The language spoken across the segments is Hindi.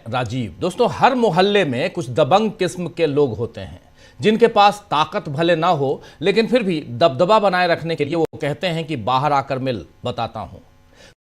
राजीव। दोस्तों, हर मोहल्ले में कुछ दबंग किस्म के लोग होते हैं जिनके पास ताकत भले ना हो, लेकिन फिर भी दबदबा बनाए रखने के लिए वो कहते हैं कि बाहर आकर मिल, बताता हूं।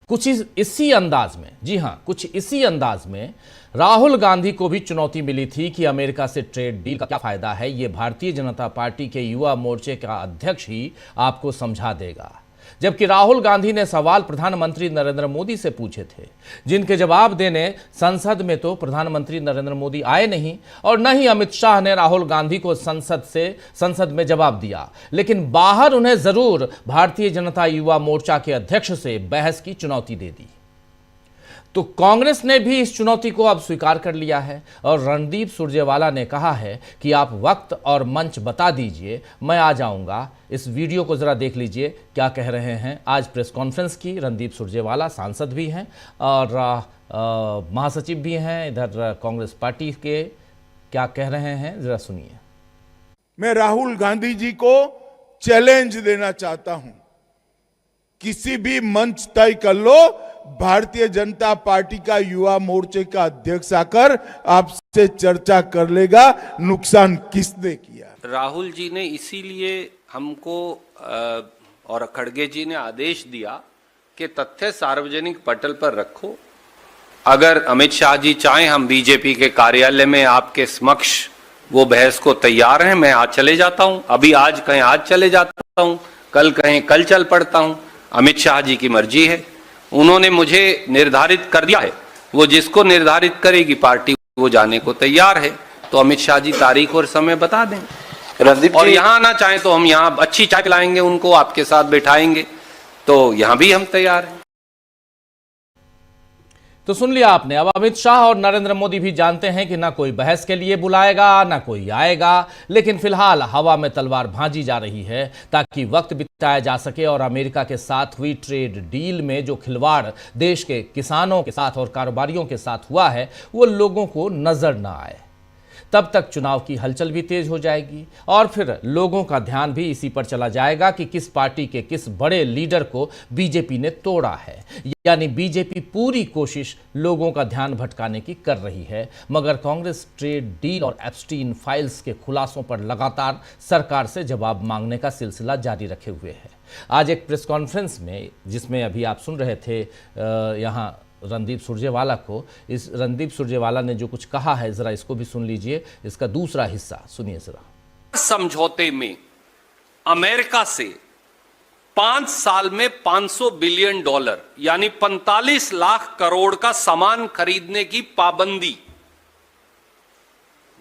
कुछ इसी अंदाज में, जी हां, कुछ इसी अंदाज में राहुल गांधी को भी चुनौती मिली थी कि अमेरिका से ट्रेड डील का क्या फायदा है। ये भारतीय जनता पार्टी के युवा मोर्चे का अध्यक्ष ही आपको समझा देगा। जबकि राहुल गांधी ने सवाल प्रधानमंत्री नरेंद्र मोदी से पूछे थे, जिनके जवाब देने संसद में तो प्रधानमंत्री नरेंद्र मोदी आए नहीं और न ही अमित शाह ने राहुल गांधी को संसद में जवाब दिया, लेकिन बाहर उन्हें जरूर भारतीय जनता युवा मोर्चा के अध्यक्ष से बहस की चुनौती दे दी। तो कांग्रेस ने भी इस चुनौती को अब स्वीकार कर लिया है और रणदीप सुरजेवाला ने कहा है कि आप वक्त और मंच बता दीजिए, मैं आ जाऊंगा। इस वीडियो को जरा देख लीजिए क्या कह रहे हैं। आज प्रेस कॉन्फ्रेंस की रणदीप सुरजेवाला, सांसद भी हैं और महासचिव भी हैं इधर कांग्रेस पार्टी के, क्या कह रहे हैं जरा सुनिए। मैं राहुल गांधी जी को चैलेंज देना चाहता हूं, किसी भी मंच तय कर लो, भारतीय जनता पार्टी का युवा मोर्चे का अध्यक्ष आकर आपसे चर्चा कर लेगा, नुकसान किसने किया। राहुल जी ने इसीलिए हमको और खड़गे जी ने आदेश दिया कि तथ्य सार्वजनिक पटल पर रखो। अगर अमित शाह जी चाहें, हम बीजेपी के कार्यालय में आपके समक्ष वो बहस को तैयार हैं। मैं आज चले जाता हूं, अभी आज कहें आज चले जाता हूं, कल कहें कल चल पड़ता हूं। अमित शाह जी की मर्जी है, उन्होंने मुझे निर्धारित कर दिया है, वो जिसको निर्धारित करेगी पार्टी वो जाने को तैयार है। तो अमित शाह जी तारीख और समय बता दें। रणदीप और यहाँ आना चाहें तो हम यहाँ अच्छी चाय पिलाएंगे उनको, आपके साथ बैठाएंगे, तो यहाँ भी हम तैयार हैं। तो सुन लिया आपने। अब अमित शाह और नरेंद्र मोदी भी जानते हैं कि ना कोई बहस के लिए बुलाएगा ना कोई आएगा, लेकिन फिलहाल हवा में तलवार भांजी जा रही है ताकि वक्त बिताया जा सके और अमेरिका के साथ हुई ट्रेड डील में जो खिलवाड़ देश के किसानों के साथ और कारोबारियों के साथ हुआ है वो लोगों को नजर ना आए। तब तक चुनाव की हलचल भी तेज हो जाएगी और फिर लोगों का ध्यान भी इसी पर चला जाएगा कि किस पार्टी के किस बड़े लीडर को बीजेपी ने तोड़ा है। यानी बीजेपी पूरी कोशिश लोगों का ध्यान भटकाने की कर रही है, मगर कांग्रेस ट्रेड डील और एप्स्टीन फाइल्स के खुलासों पर लगातार सरकार से जवाब मांगने का सिलसिला जारी रखे हुए है। आज एक प्रेस कॉन्फ्रेंस में, जिसमें अभी आप सुन रहे थे यहाँ रणदीप सुरजेवाला को, इस रणदीप सुरजेवाला ने जो कुछ कहा है जरा इसको भी सुन लीजिए। इसका दूसरा हिस्सा सुनिए जरा। समझौते में अमेरिका से 5 साल में $500 बिलियन यानी 45 लाख करोड़ का सामान खरीदने की पाबंदी,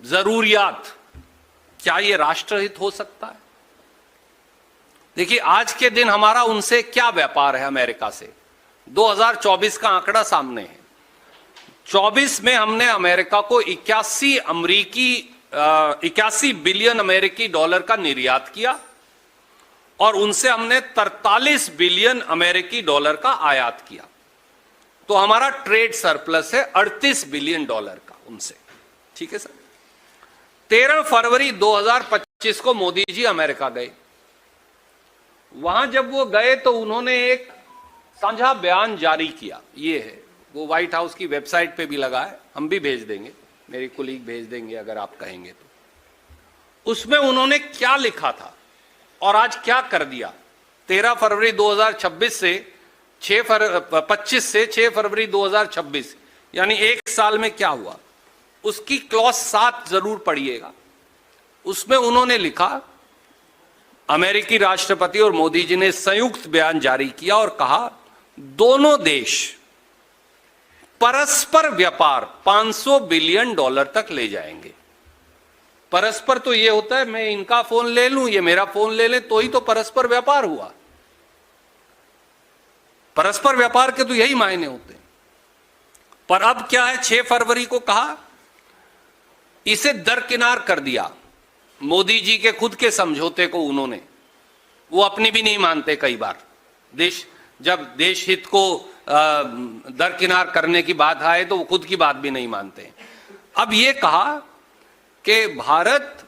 जरूरियात, क्या यह राष्ट्रहित हो सकता है? देखिए, आज के दिन हमारा उनसे क्या व्यापार है अमेरिका से। 2024 का आंकड़ा सामने है। 24 में हमने अमेरिका को 81 बिलियन अमेरिकी डॉलर का निर्यात किया और उनसे हमने 43 बिलियन अमेरिकी डॉलर का आयात किया। तो हमारा ट्रेड सरप्लस है 38 बिलियन डॉलर का उनसे। ठीक है सर। 13 फरवरी 2025 को मोदी जी अमेरिका गए। वहां जब वो गए तो उन्होंने एक साझा बयान जारी किया। ये है, वो व्हाइट हाउस की वेबसाइट पे भी लगा है, हम भी भेज देंगे, मेरे कुलीग भेज देंगे अगर आप कहेंगे तो। उसमें उन्होंने क्या लिखा था और आज क्या कर दिया। 13 फरवरी 2026 से 25 से 6 फरवरी 2026 यानी एक साल में क्या हुआ, उसकी क्लॉज 7 जरूर पढ़िएगा। उसमें उन्होंने लिखा, अमेरिकी राष्ट्रपति और मोदी जी ने संयुक्त बयान जारी किया और कहा, दोनों देश परस्पर व्यापार $500 बिलियन तक ले जाएंगे। परस्पर तो यह होता है मैं इनका फोन ले लूं, ये मेरा फोन ले लें, तो ही तो परस्पर व्यापार हुआ। परस्पर व्यापार के तो यही मायने होते हैं। पर अब क्या है, 6 फरवरी को कहा, इसे दरकिनार कर दिया। मोदी जी के खुद के समझौते को उन्होंने, वो अपनी भी नहीं मानते कई बार। जब देश हित को दरकिनार करने की बात आए तो वो खुद की बात भी नहीं मानते। अब ये कहा कि भारत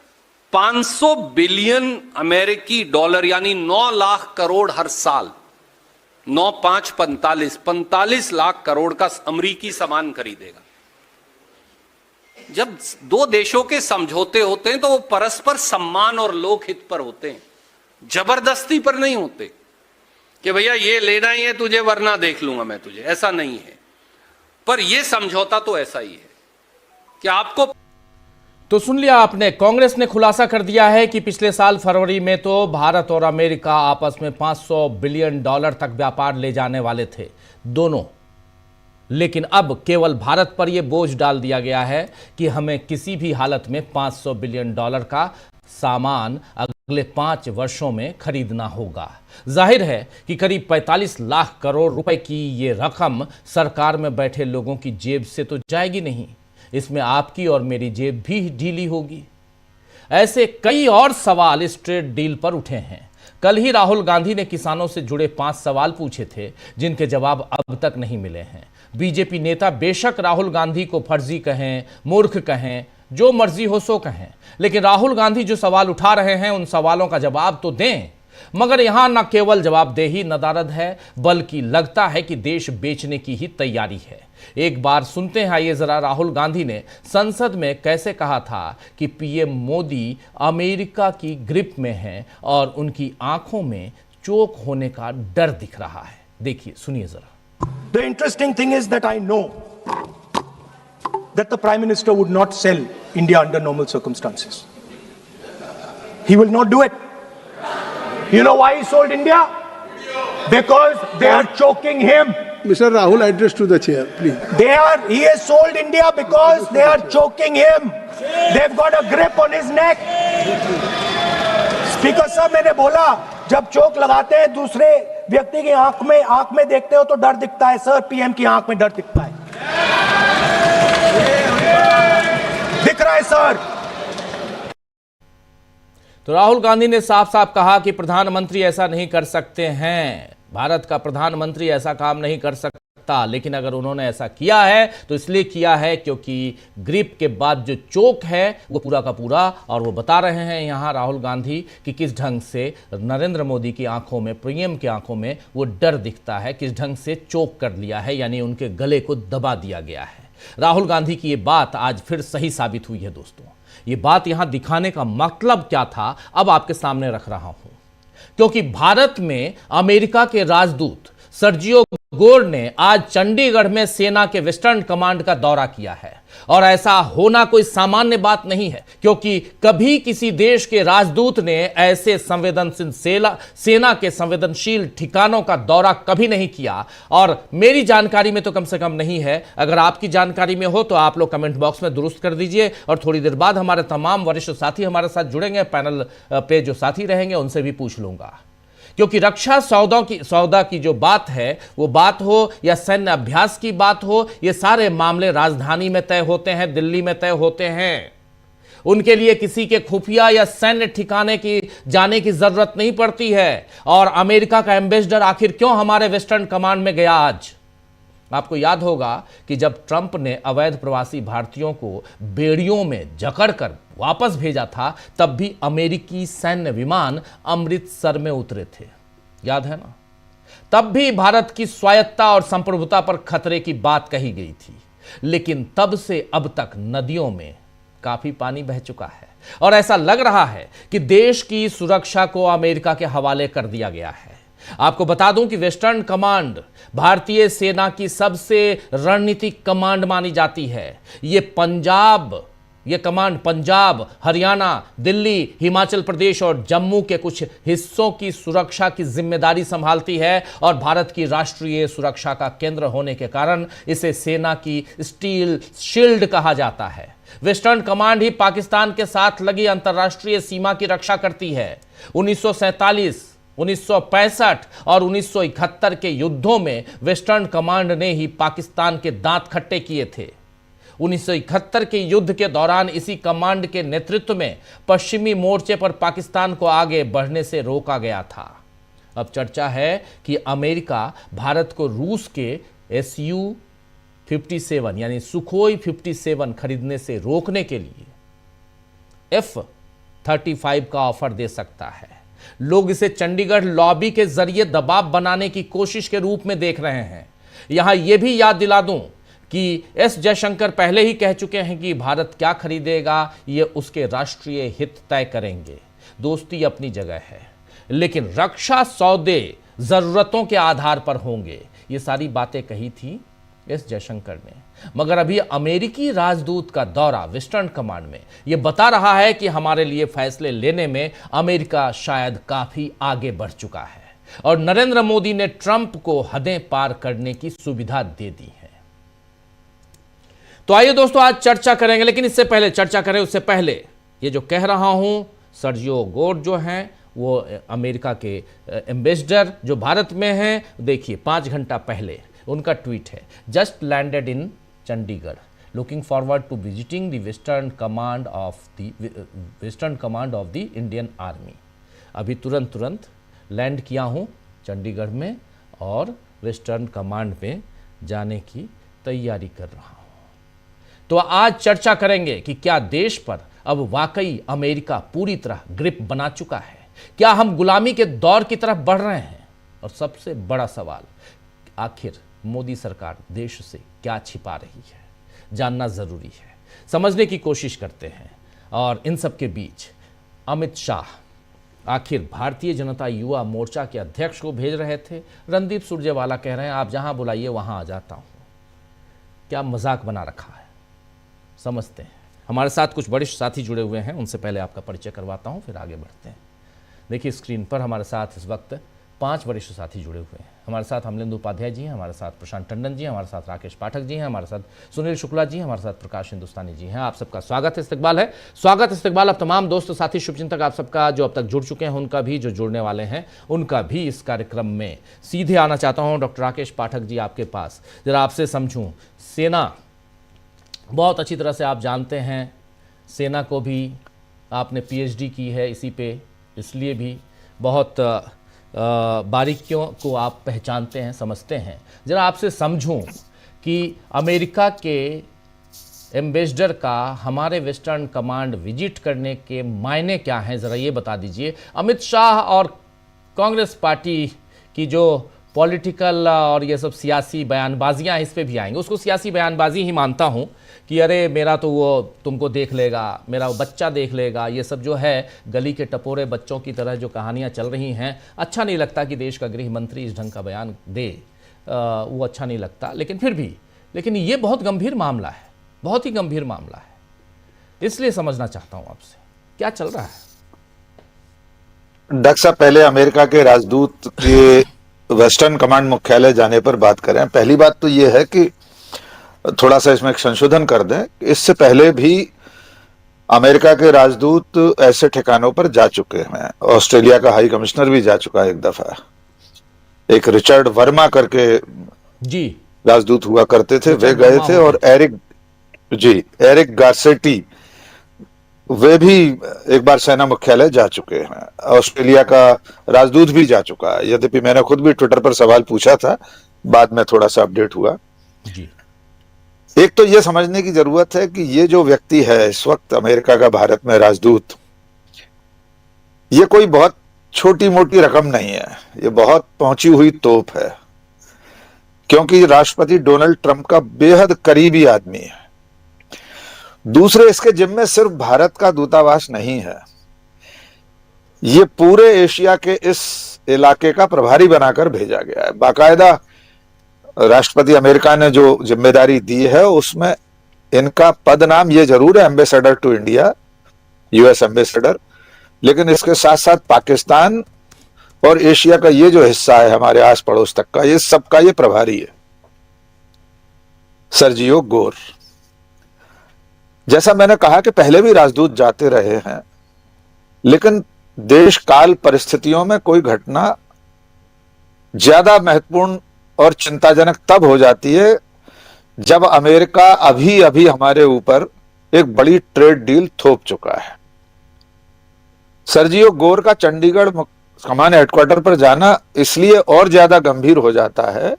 500 बिलियन अमेरिकी डॉलर यानी 9 लाख करोड़ हर साल, 45 लाख करोड़ का अमेरिकी सामान खरीदेगा। जब दो देशों के समझौते होते हैं तो वो परस्पर सम्मान और लोकहित पर होते हैं, जबरदस्ती पर नहीं होते कि भैया ये लेना ही है तुझे वरना देख लूंगा मैं तुझे, ऐसा नहीं है। पर ये समझौता तो ऐसा ही है कि आपको। तो सुन लिया आपने, कांग्रेस ने खुलासा कर दिया है कि पिछले साल फरवरी में तो भारत और अमेरिका आपस में $500 बिलियन तक व्यापार ले जाने वाले थे दोनों, लेकिन अब केवल भारत पर यह बोझ डाल दिया गया है कि हमें किसी भी हालत में $500 बिलियन का सामान अगले 5 वर्षों में खरीदना होगा। जाहिर है कि करीब 45 लाख करोड़ रुपए की ये रकम सरकार में बैठे लोगों की जेब से तो जाएगी नहीं, इसमें आपकी और मेरी जेब भी ढीली होगी। ऐसे कई और सवाल इस ट्रेड डील पर उठे हैं। कल ही राहुल गांधी ने किसानों से जुड़े 5 सवाल पूछे थे जिनके जवाब अब तक नहीं मिले हैं। बीजेपी नेता बेशक राहुल गांधी को फर्जी कहें, मूर्ख कहें, जो मर्जी हो सो कहें, लेकिन राहुल गांधी जो सवाल उठा रहे हैं उन सवालों का जवाब तो दें। मगर यहां न केवल जवाबदेही नदारद है, बल्कि लगता है कि देश बेचने की ही तैयारी है। एक बार सुनते हैं, आइए जरा, राहुल गांधी ने संसद में कैसे कहा था कि पीएम मोदी अमेरिका की ग्रिप में हैं और उनकी आंखों में चोक होने का डर दिख रहा है। देखिए, सुनिए जरा। The interesting thing is that I know that the Prime Minister would not sell India under normal circumstances. He will not do it. You know why he sold India? Because they are choking him. Mr. Rahul, address to the chair, please. He has sold India because they are choking him. They've got a grip on his neck. Speaker साहब, मैंने बोला जब चोक लगाते हैं दूसरे व्यक्ति की आंख में देखते हो तो डर दिखता है। सर, पीएम की आंख में डर दिखता है, दिख रहा है सर। तो राहुल गांधी ने साफ साफ कहा कि प्रधानमंत्री ऐसा नहीं कर सकते हैं, भारत का प्रधानमंत्री ऐसा काम नहीं कर सकता। लेकिन अगर उन्होंने ऐसा किया है तो इसलिए किया है क्योंकि ग्रिप के बाद जो चोक है वो पूरा का पूरा, और वो बता रहे हैं यहां राहुल गांधी कि किस ढंग से नरेंद्र मोदी की आंखों में, पीएम की आंखों में वो डर दिखता है, किस ढंग से चोक कर लिया है, यानी उनके गले को दबा दिया गया है। राहुल गांधी की ये बात आज फिर सही साबित हुई है। दोस्तों, ये बात यहां दिखाने का मतलब क्या था, अब आपके सामने रख रहा हूं। क्योंकि भारत में अमेरिका के राजदूत सर्जियो गोर ने आज चंडीगढ़ में सेना के वेस्टर्न कमांड का दौरा किया है, और ऐसा होना कोई सामान्य बात नहीं है, क्योंकि कभी किसी देश के राजदूत ने ऐसे संवेदनशील सेना के संवेदनशील ठिकानों का दौरा कभी नहीं किया, और मेरी जानकारी में तो कम से कम नहीं है। अगर आपकी जानकारी में हो तो आप लोग कमेंट बॉक्स में दुरुस्त कर दीजिए, और थोड़ी देर बाद हमारे तमाम वरिष्ठ साथी हमारे साथ जुड़ेंगे, पैनल पे जो साथी रहेंगे उनसे भी पूछ लूंगा। क्योंकि रक्षा सौदा की जो बात है, वो बात हो या सैन्य अभ्यास की बात हो, ये सारे मामले राजधानी में तय होते हैं, दिल्ली में तय होते हैं। उनके लिए किसी के खुफिया या सैन्य ठिकाने की जाने की जरूरत नहीं पड़ती है। और अमेरिका का एम्बेसडर आखिर क्यों हमारे वेस्टर्न कमांड में गया आज? आपको याद होगा कि जब ट्रंप ने अवैध प्रवासी भारतीयों को बेड़ियों में जकड़कर वापस भेजा था, तब भी अमेरिकी सैन्य विमान अमृतसर में उतरे थे, याद है ना? तब भी भारत की स्वायत्तता और संप्रभुता पर खतरे की बात कही गई थी। लेकिन तब से अब तक नदियों में काफी पानी बह चुका है, और ऐसा लग रहा है कि देश की सुरक्षा को अमेरिका के हवाले कर दिया गया है। आपको बता दूं कि वेस्टर्न कमांड भारतीय सेना की सबसे रणनीतिक कमांड मानी जाती है। ये कमांड पंजाब, हरियाणा, दिल्ली, हिमाचल प्रदेश और जम्मू के कुछ हिस्सों की सुरक्षा की जिम्मेदारी संभालती है, और भारत की राष्ट्रीय सुरक्षा का केंद्र होने के कारण इसे सेना की स्टील शील्ड कहा जाता है। वेस्टर्न कमांड ही पाकिस्तान के साथ लगी अंतर्राष्ट्रीय सीमा की रक्षा करती है। 1947, 1965 और 1971 के युद्धों में वेस्टर्न कमांड ने ही पाकिस्तान के दांत खट्टे किए थे। 1971 के युद्ध के दौरान इसी कमांड के नेतृत्व में पश्चिमी मोर्चे पर पाकिस्तान को आगे बढ़ने से रोका गया था। अब चर्चा है कि अमेरिका भारत को रूस के Su-57 यानी सुखोई 57 खरीदने से रोकने के लिए F-35 का ऑफर दे सकता है। लोग इसे चंडीगढ़ लॉबी के जरिए दबाव बनाने की कोशिश के रूप में देख रहे हैं। यहां यह भी याद दिला दूं कि एस जयशंकर पहले ही कह चुके हैं कि भारत क्या खरीदेगा ये उसके राष्ट्रीय हित तय करेंगे। दोस्ती अपनी जगह है, लेकिन रक्षा सौदे जरूरतों के आधार पर होंगे, ये सारी बातें कही थी एस जयशंकर ने। मगर अभी अमेरिकी राजदूत का दौरा वेस्टर्न कमांड में यह बता रहा है कि हमारे लिए फैसले लेने में अमेरिका शायद काफी आगे बढ़ चुका है और नरेंद्र मोदी ने ट्रंप को हदें पार करने की सुविधा दे दी है। तो आइए दोस्तों आज चर्चा करेंगे, लेकिन इससे पहले चर्चा करें उससे पहले ये जो कह रहा हूं, सर्जियो गोर जो हैं वो अमेरिका के एम्बेसडर जो भारत में हैं, देखिए 5 घंटा पहले उनका ट्वीट है, just landed in Chandigarh, looking forward to visiting the western command of the Indian army. अभी तुरंत लैंड किया हूँ चंडीगढ़ में और वेस्टर्न कमांड में जाने की तैयारी कर रहा हूँ। तो आज चर्चा करेंगे कि क्या देश पर अब वाकई अमेरिका पूरी तरह ग्रिप बना चुका है, क्या हम गुलामी के दौर की तरफ बढ़ रहे हैं, और सबसे बड़ा सवाल, आखिर मोदी सरकार देश से क्या छिपा रही है, जानना जरूरी है। समझने की कोशिश करते हैं। और इन सब के बीच अमित शाह आखिर भारतीय जनता युवा मोर्चा के अध्यक्ष को भेज रहे थे। रणदीप सुरजेवाला कह रहे हैं आप जहां बुलाइए वहां आ जाता हूं। क्या मजाक बना रखा है, समझते हैं। हमारे साथ कुछ वरिष्ठ साथी जुड़े हुए हैं, उनसे पहले आपका परिचय करवाता हूं, फिर आगे बढ़ते हैं। देखिए स्क्रीन पर हमारे साथ इस वक्त 5 वरिष्ठ साथी जुड़े हुए हैं। हमारे साथ अमलेंदु उपाध्याय जी हैं, हमारे साथ प्रशांत टंडन जी हैं, हमारे साथ राकेश पाठक जी हैं, हमारे साथ सुनील शुक्ला जी, हमारे साथ प्रकाश हिंदुस्तानी जी हैं। आप सबका स्वागत है, इस्तकबाल अब तमाम दोस्त साथी शुभचिंतक आप सबका जो अब तक जुड़ चुके हैं, उनका भी, जो जुड़ने वाले हैं उनका भी इस कार्यक्रम में सीधे आना चाहता हूँ। डॉक्टर राकेश पाठक जी आपके पास, जरा आपसे समझूँ, सेना बहुत अच्छी तरह से आप जानते हैं, सेना को भी आपने PhD की है इसी पे, इसलिए भी बहुत बारीकियों को आप पहचानते हैं, समझते हैं। ज़रा आपसे समझूं कि अमेरिका के एम्बेसडर का हमारे वेस्टर्न कमांड विजिट करने के मायने क्या हैं, ज़रा ये बता दीजिए। अमित शाह और कांग्रेस पार्टी की जो पॉलिटिकल और ये सब सियासी बयानबाजियां, इस पे भी आएंगे। उसको सियासी बयानबाजी ही मानता हूं कि अरे मेरा तो वो तुमको देख लेगा, मेरा वो बच्चा देख लेगा, ये सब जो है गली के टपोरे बच्चों की तरह जो कहानियां चल रही हैं, अच्छा नहीं लगता कि देश का गृह मंत्री इस ढंग का बयान दे, वो अच्छा नहीं लगता। लेकिन फिर भी, लेकिन ये बहुत गंभीर मामला है, बहुत ही गंभीर मामला है, इसलिए समझना चाहता हूं आपसे क्या चल रहा है। डॉक्टर साहब, पहले अमेरिका के राजदूत के वेस्टर्न कमांड मुख्यालय जाने पर बात करें। पहली बात तो यह है कि थोड़ा सा इसमें एक संशोधन कर दें। इससे पहले भी अमेरिका के राजदूत ऐसे ठिकानों पर जा चुके हैं। ऑस्ट्रेलिया का हाई कमिश्नर भी जा चुका है एक दफा, एक रिचर्ड वर्मा करके जी राजदूत हुआ करते थे, वे गए थे। और एरिक गार्सेटी, वे भी एक बार सेना मुख्यालय जा चुके हैं। ऑस्ट्रेलिया का राजदूत भी जा चुका है, यद्यपि मैंने खुद भी ट्विटर पर सवाल पूछा था, बाद में थोड़ा सा अपडेट हुआ जी। एक तो यह समझने की जरूरत है कि ये जो व्यक्ति है इस वक्त अमेरिका का भारत में राजदूत, ये कोई बहुत छोटी मोटी रकम नहीं है, ये बहुत पहुंची हुई तोप है, क्योंकि राष्ट्रपति डोनाल्ड ट्रंप का बेहद करीबी आदमी है। दूसरे, इसके जिम्मे सिर्फ भारत का दूतावास नहीं है, ये पूरे एशिया के इस इलाके का प्रभारी बनाकर भेजा गया है। बाकायदा राष्ट्रपति अमेरिका ने जो जिम्मेदारी दी है उसमें इनका पद नाम ये जरूर है ambassador to India, US ambassador, लेकिन इसके साथ साथ पाकिस्तान और एशिया का ये जो हिस्सा है हमारे आस पड़ोस तक का, ये सबका ये प्रभारी है सर्जियो गोर। जैसा मैंने कहा कि पहले भी राजदूत जाते रहे हैं, लेकिन देश काल परिस्थितियों में कोई घटना ज्यादा महत्वपूर्ण और चिंताजनक तब हो जाती है जब अमेरिका अभी अभी हमारे ऊपर एक बड़ी ट्रेड डील थोप चुका है। सर्जियो गोर का चंडीगढ़ कमान हेडक्वार्टर पर जाना इसलिए और ज्यादा गंभीर हो जाता है,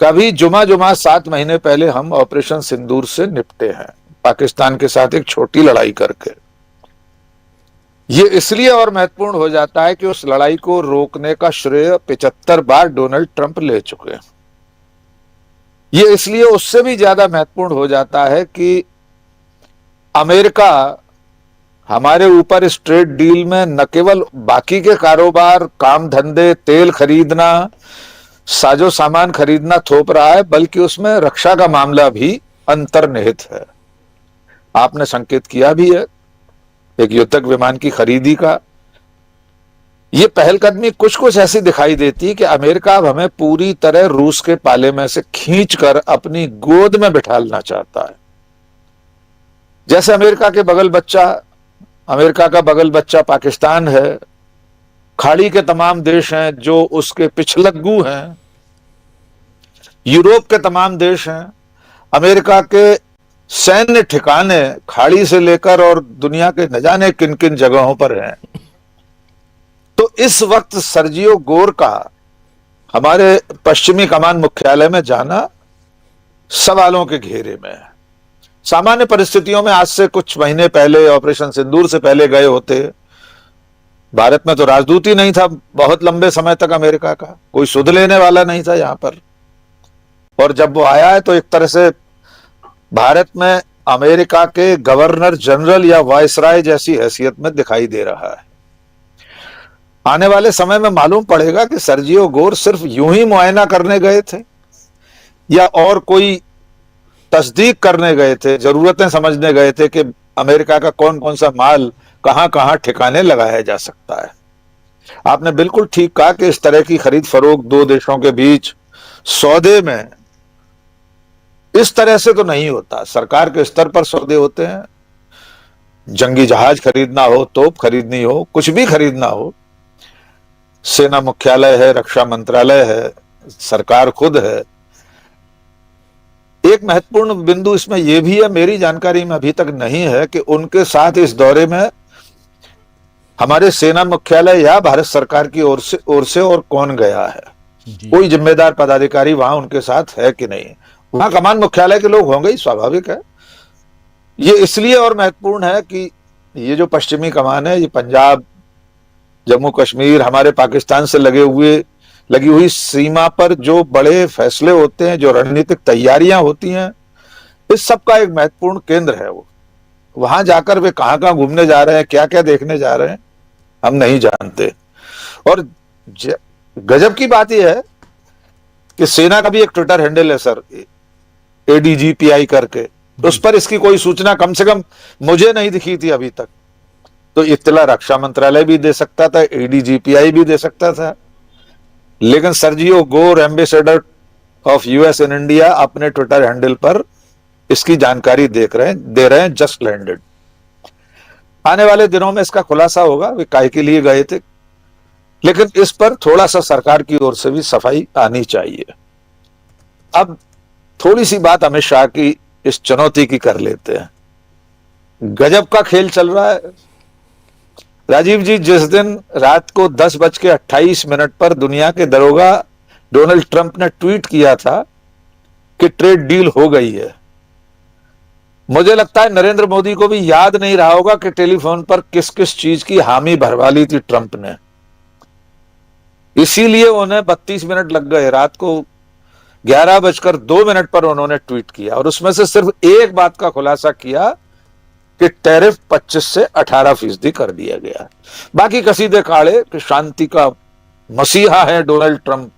कभी जुमा 7 महीने पहले हम ऑपरेशन सिंदूर से निपटे हैं, पाकिस्तान के साथ एक छोटी लड़ाई करके। ये इसलिए और महत्वपूर्ण हो जाता है कि उस लड़ाई को रोकने का श्रेय 75 बार डोनाल्ड ट्रंप ले चुके हैं। ये इसलिए उससे भी ज्यादा महत्वपूर्ण हो जाता है कि अमेरिका हमारे ऊपर इस ट्रेड डील में न केवल बाकी के कारोबार, काम धंधे, तेल खरीदना, साजो सामान खरीदना थोप रहा है, बल्कि उसमें रक्षा का मामला भी अंतर्निहित है। आपने संकेत किया भी है एक युद्धक विमान की खरीदी का। ये पहलकदमी कुछ कुछ ऐसी दिखाई देती है कि अमेरिका अब हमें पूरी तरह रूस के पाले में से खींचकर अपनी गोद में बिठालना चाहता है। जैसे अमेरिका का बगल बच्चा पाकिस्तान है, खाड़ी के तमाम देश हैं जो उसके पिछलग्गू हैं, यूरोप के तमाम देश हैं, अमेरिका के सैन्य ठिकाने खाड़ी से लेकर और दुनिया के न जाने किन किन जगहों पर हैं। तो इस वक्त सर्जियो गोर का हमारे पश्चिमी कमान मुख्यालय में जाना सवालों के घेरे में है। सामान्य परिस्थितियों में आज से कुछ महीने पहले, ऑपरेशन सिंदूर से पहले गए होते, भारत में तो राजदूत ही नहीं था बहुत लंबे समय तक, अमेरिका का कोई सुध लेने वाला नहीं था यहां पर। और जब वो आया है तो एक तरह से भारत में अमेरिका के गवर्नर जनरल या वायसराय जैसी हैसियत में दिखाई दे रहा है। आने वाले समय में मालूम पड़ेगा कि सर्जियो गोर सिर्फ यूं ही मुआयना करने गए थे या और कोई तस्दीक करने गए थे, जरूरतें समझने गए थे कि अमेरिका का कौन कौन सा माल कहां कहां ठिकाने लगाया जा सकता है। आपने बिल्कुल ठीक कहा कि इस तरह की खरीद फरोख्त दो देशों के बीच सौदे में इस तरह से तो नहीं होता। सरकार के स्तर पर सौदे होते हैं, जंगी जहाज खरीदना हो, तोप खरीदनी हो, कुछ भी खरीदना हो, सेना मुख्यालय है, रक्षा मंत्रालय है, सरकार खुद है। एक महत्वपूर्ण बिंदु इसमें यह भी है, मेरी जानकारी में अभी तक नहीं है, कि उनके साथ इस दौरे में हमारे सेना मुख्यालय या भारत सरकार की ओर से और कौन गया है। कोई जिम्मेदार पदाधिकारी वहां उनके साथ है कि नहीं। वहां कमान मुख्यालय के लोग होंगे ही, स्वाभाविक है। ये इसलिए और महत्वपूर्ण है कि ये जो पश्चिमी कमान है, ये पंजाब, जम्मू कश्मीर, हमारे पाकिस्तान से लगी हुई सीमा पर जो बड़े फैसले होते हैं, जो रणनीतिक तैयारियां होती हैं, इस सब का एक महत्वपूर्ण केंद्र है। वो वहां जाकर वे कहां कहां घूमने जा रहे हैं, क्या क्या देखने जा रहे हैं, हम नहीं जानते। और गजब की बात यह है कि सेना का भी एक ट्विटर हैंडल है सर, ADGPI करके, उस पर इसकी कोई सूचना कम से कम मुझे नहीं दिखी थी अभी तक। तो इत्तला रक्षा मंत्रालय भी दे सकता था, ADGPI भी दे सकता था, लेकिन Sergio Gor, ambassador of US in India, अपने ट्विटर हैंडल पर इसकी जानकारी दे रहे हैं, जस्ट लैंडेड। आने वाले दिनों में इसका खुलासा होगा वे काहे के लिए गए थे, लेकिन इस पर थोड़ा सा सरकार की ओर से भी सफाई आनी चाहिए। अब थोड़ी सी बात अमित शाह की इस चुनौती की कर लेते हैं। गजब का खेल चल रहा है राजीव जी। जिस दिन रात को 10:28 पर दुनिया के दरोगा डोनाल्ड ट्रंप ने ट्वीट किया था कि ट्रेड डील हो गई है, मुझे लगता है नरेंद्र मोदी को भी याद नहीं रहा होगा कि टेलीफोन पर किस किस चीज की हामी भरवा ली थी ट्रंप ने। इसीलिए उन्हें 32 मिनट लग गए। रात को 11:02 पर उन्होंने ट्वीट किया और उसमें से सिर्फ एक बात का खुलासा किया कि टैरिफ 25 से 18% कर दिया गया। बाकी कसीदे काढ़े कि शांति का मसीहा है डोनाल्ड ट्रंप,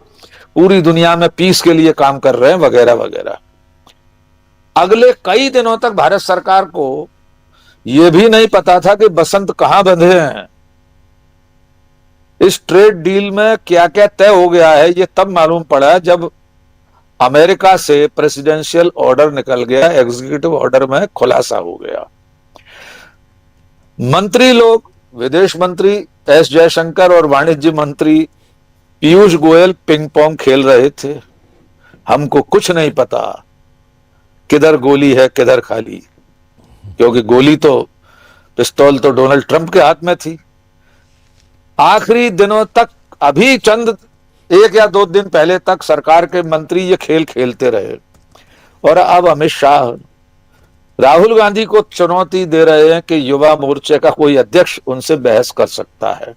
पूरी दुनिया में पीस के लिए काम कर रहे हैं, वगैरह वगैरह। अगले कई दिनों तक भारत सरकार को यह भी नहीं पता था कि बसंत कहां बंधे हैं। इस ट्रेड डील में क्या क्या तय हो गया है ये तब मालूम पड़ा जब अमेरिका से प्रेसिडेंशियल ऑर्डर निकल गया, एग्जीक्यूटिव ऑर्डर में खुलासा हो गया। मंत्री लोग, विदेश मंत्री एस जयशंकर और वाणिज्य मंत्री पीयूष गोयल पिंग पोंग खेल रहे थे। हमको कुछ नहीं पता किधर गोली है किधर खाली, क्योंकि गोली तो, पिस्तौल तो डोनाल्ड ट्रंप के हाथ में थी। आखिरी दिनों तक, अभी चंद 1 या 2 दिन पहले तक सरकार के मंत्री ये खेल खेलते रहे और अब अमित शाह राहुल गांधी को चुनौती दे रहे हैं कि युवा मोर्चे का कोई अध्यक्ष उनसे बहस कर सकता है।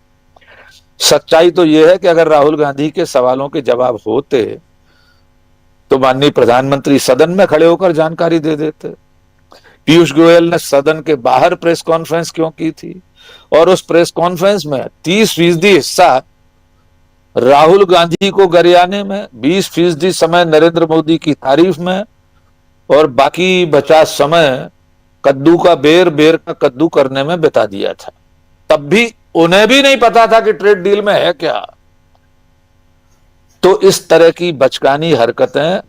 सच्चाई तो यह है कि अगर राहुल गांधी के सवालों के जवाब होते तो माननीय प्रधानमंत्री सदन में खड़े होकर जानकारी दे देते। पीयूष गोयल ने सदन के बाहर प्रेस कॉन्फ्रेंस क्यों की थी? और उस प्रेस कॉन्फ्रेंस में 30% हिस्सा राहुल गांधी को गरियाने में, 20% समय नरेंद्र मोदी की तारीफ में, और बाकी बचा समय कद्दू का बेर, बेर का कद्दू करने में बिता दिया था। तब भी उन्हें भी नहीं पता था कि ट्रेड डील में है क्या। तो इस तरह की बचकानी हरकतें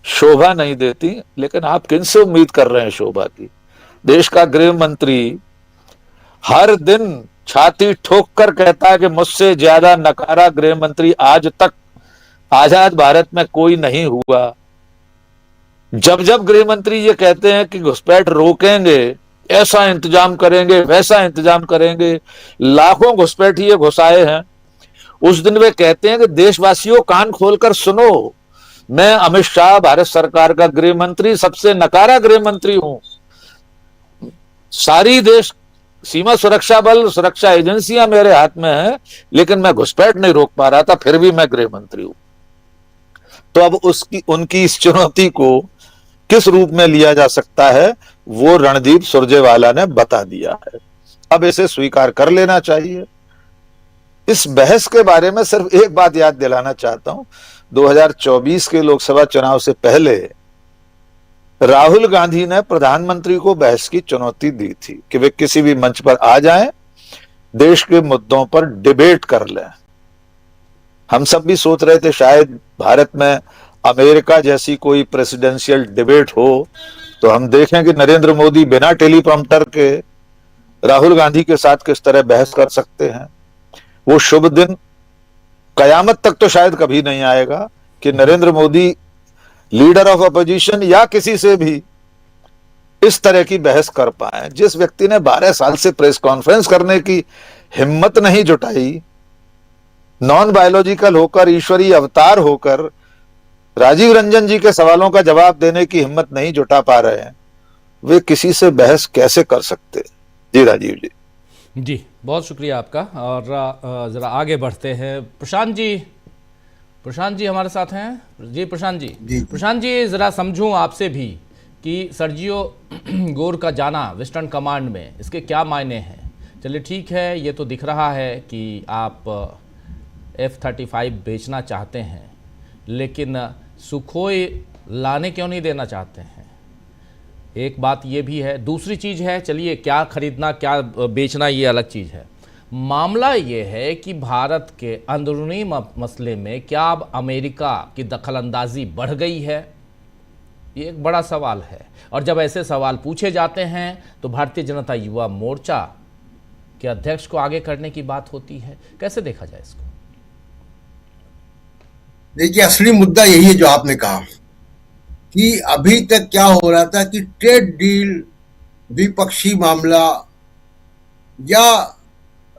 शोभा नहीं देती। लेकिन आप किनसे उम्मीद कर रहे हैं शोभा की? देश का गृह मंत्री हर दिन छाती ठोक कर कहता है कि मुझसे ज्यादा नकारा गृह मंत्री आज तक आजाद भारत में कोई नहीं हुआ। जब जब गृह मंत्री ये कहते हैं कि घुसपैठ रोकेंगे, ऐसा इंतजाम करेंगे, वैसा इंतजाम करेंगे, लाखों घुसपैठिए घुसाए हैं, उस दिन वे कहते हैं कि देशवासियों कान खोलकर सुनो, मैं अमित शाह भारत सरकार का गृह मंत्री सबसे नकारा गृह मंत्री हूं। सारी देश सीमा सुरक्षा बल, सुरक्षा एजेंसियां मेरे हाथ में है, लेकिन मैं घुसपैठ नहीं रोक पा रहा था, फिर भी मैं गृह मंत्री हूं। तो अब उनकी इस चुनौती को किस रूप में लिया जा सकता है, वो रणदीप सुरजेवाला ने बता दिया है। अब इसे स्वीकार कर लेना चाहिए। इस बहस के बारे में सिर्फ एक बात याद दिलाना चाहता हूं। 2024 के लोकसभा चुनाव से पहले राहुल गांधी ने प्रधानमंत्री को बहस की चुनौती दी थी कि वे किसी भी मंच पर आ जाएं, देश के मुद्दों पर डिबेट कर लें। हम सब भी सोच रहे थे शायद भारत में अमेरिका जैसी कोई प्रेसिडेंशियल डिबेट हो तो हम देखें कि नरेंद्र मोदी बिना टेलीप्रॉम्प्टर के राहुल गांधी के साथ किस तरह बहस कर सकते हैं। वो शुभ दिन कयामत तक तो शायद कभी नहीं आएगा कि Narendra Modi leader of opposition या किसी से भी इस तरह की बहस कर पाए। जिस व्यक्ति ने 12 साल से प्रेस कॉन्फ्रेंस करने की हिम्मत नहीं जुटाई, नॉन बायोलॉजिकल होकर, ईश्वरीय अवतार होकर राजीव रंजन जी के सवालों का जवाब देने की हिम्मत नहीं जुटा पा रहे हैं, वे किसी से बहस कैसे कर सकते? जी राजीव जी। जी बहुत शुक्रिया आपका। और जरा आगे बढ़ते हैं। प्रशांत जी हमारे साथ हैं। जी प्रशांत जी। प्रशांत जी जरा समझूं आपसे भी कि सर्जियो गोर का जाना वेस्टर्न कमांड में, इसके क्या मायने हैं? चलिए ठीक है, ये तो दिख रहा है कि आप F-35 बेचना चाहते हैं, लेकिन सुखोई लाने क्यों नहीं देना चाहते हैं? एक बात ये भी है। दूसरी चीज़ है, चलिए क्या खरीदना क्या बेचना ये अलग चीज़ है। मामला ये है कि भारत के अंदरूनी मसले में क्या अब अमेरिका की दखलंदाजी बढ़ गई है? ये एक बड़ा सवाल है। और जब ऐसे सवाल पूछे जाते हैं तो भारतीय जनता युवा मोर्चा के अध्यक्ष को आगे करने की बात होती है। कैसे देखा जाए इसको? देखिए, असली मुद्दा यही है जो आपने कहा कि अभी तक क्या हो रहा था कि ट्रेड डील, द्विपक्षीय मामला या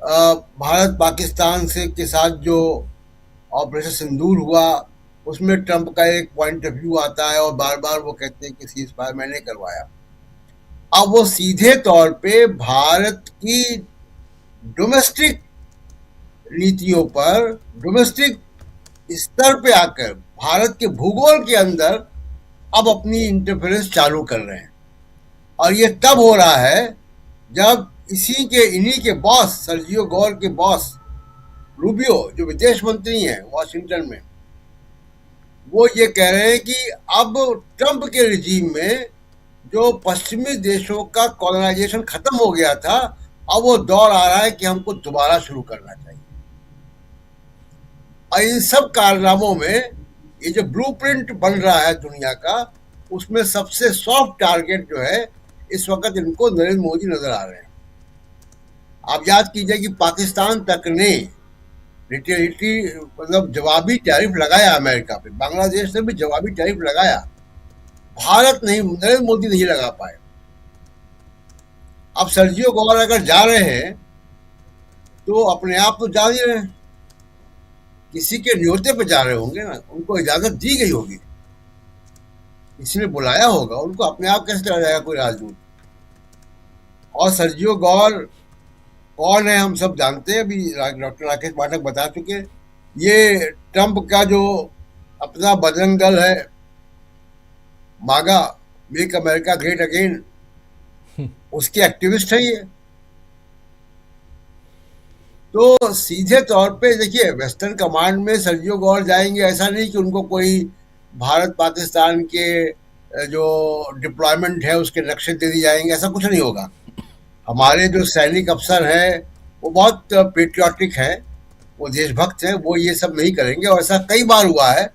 भारत पाकिस्तान से के साथ जो ऑपरेशन सिंदूर हुआ उसमें ट्रंप का एक पॉइंट ऑफ व्यू आता है और बार बार वो कहते हैं कि सीज फायर मैंने करवाया। अब वो सीधे तौर पे भारत की डोमेस्टिक नीतियों पर, डोमेस्टिक स्तर पे आकर भारत के भूगोल के अंदर अब अपनी इंटरफेरेंस चालू कर रहे हैं। और ये तब हो रहा है जब इन्हीं के बॉस, सर्जियो गोर के बॉस रूबियो जो विदेश मंत्री हैं वॉशिंगटन में, वो ये कह रहे हैं कि अब ट्रंप के रिजीम में जो पश्चिमी देशों का कॉलोनाइजेशन खत्म हो गया था, अब वो दौर आ रहा है कि हमको दोबारा शुरू करना चाहिए। और इन सब कारनामों में ये जो ब्लूप्रिंट बन रहा है दुनिया का, उसमें सबसे सॉफ्ट टारगेट जो है इस वक्त इनको नरेंद्र मोदी नजर आ रहे हैं। आप याद कीजिए कि पाकिस्तान तक ने रिटेलिटी मतलब जवाबी टैरिफ लगाया अमेरिका पे, बांग्लादेश ने भी जवाबी टैरिफ लगाया, भारत नहीं, नरेंद्र मोदी नहीं लगा पाए। अब सर्जियो गोर अगर जा रहे हैं तो अपने आप तो जा ही रहे हैं, किसी के न्योते पे जा रहे होंगे ना, उनको इजाजत दी गई होगी, किसी ने बुलाया होगा उनको, अपने आप कैसे चला जाएगा कोई राजदूत? और सर्जियो गोर कौन है हम सब जानते हैं, अभी डॉक्टर राकेश पाठक बता चुके। ये ट्रंप का जो अपना बजरंग दल है मागा, मेक अमेरिका ग्रेट अगेन, उसके एक्टिविस्ट है ये। तो सीधे तौर पे देखिए, वेस्टर्न कमांड में सर्जियो गौर जाएंगे, ऐसा नहीं कि उनको कोई भारत पाकिस्तान के जो डिप्लॉयमेंट है उसके नक्शे दे दिए जाएंगे, ऐसा कुछ नहीं होगा। हमारे जो सैनिक अफसर हैं वो बहुत पेट्रियाटिक है, वो देशभक्त है, वो ये सब नहीं करेंगे। और ऐसा कई बार हुआ है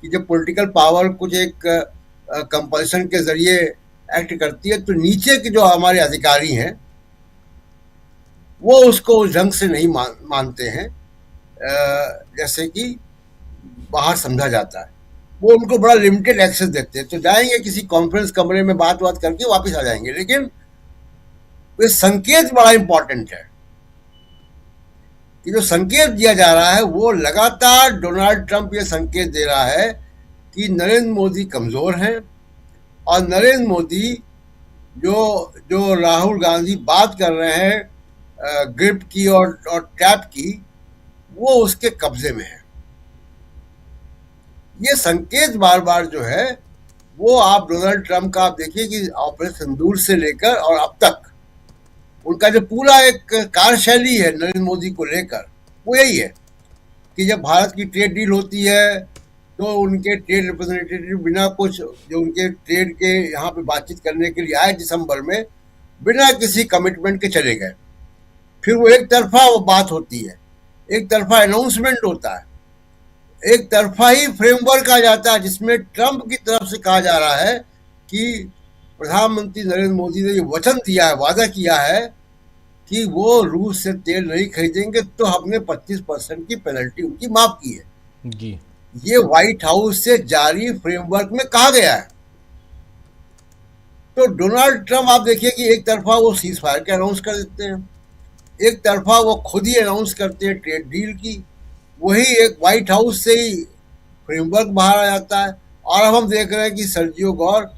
कि जब पॉलिटिकल पावर कुछ एक कंपल्सन के जरिए एक्ट करती है, तो नीचे के जो हमारे अधिकारी हैं वो उसको उस ढंग से नहीं मानते हैं जैसे कि बाहर समझा जाता है। वो उनको बड़ा लिमिटेड एक्सेस देते हैं, तो जाएंगे किसी कॉन्फ्रेंस कमरे में, बात करके वापस आ जाएंगे। लेकिन ये संकेत बड़ा इंपॉर्टेंट है कि जो संकेत दिया जा रहा है वो लगातार डोनाल्ड ट्रंप ये संकेत दे रहा है कि नरेंद्र मोदी कमजोर हैं, और नरेंद्र मोदी जो राहुल गांधी बात कर रहे हैं ग्रिप की और टैप की, वो उसके कब्जे में है। ये संकेत बार बार जो है वो आप डोनाल्ड ट्रंप का आप देखिए कि ऑपरेशन सिंदूर से लेकर और अब तक उनका जो पूरा एक कार्यशैली है नरेंद्र मोदी को लेकर, वो यही है कि जब भारत की ट्रेड डील होती है तो उनके ट्रेड रिप्रेजेंटेटिव बिना कुछ, जो उनके ट्रेड के यहाँ पे बातचीत करने के लिए आए दिसंबर में, बिना किसी कमिटमेंट के चले गए। फिर वो एक तरफा वो बात होती है, एक तरफा अनाउंसमेंट होता है, एक तरफा ही फ्रेमवर्क आ जाता है जिसमें ट्रंप की तरफ से कहा जा रहा है कि प्रधानमंत्री नरेंद्र मोदी ने ये वचन दिया है, वादा किया है कि वो रूस से तेल नहीं खरीदेंगे, तो हमने 25% की पेनल्टी उनकी माफ की है जी। ये व्हाइट हाउस से जारी फ्रेमवर्क में कहा गया है। तो डोनाल्ड ट्रंप आप देखिए कि एक तरफा वो सीज फायर के अनाउंस कर देते हैं, एक तरफा वो खुद ही अनाउंस करते हैं ट्रेड डील की, वही एक व्हाइट हाउस से ही फ्रेमवर्क बाहर आ जाता है। और अब हम देख रहे हैं कि सर्जियो गौर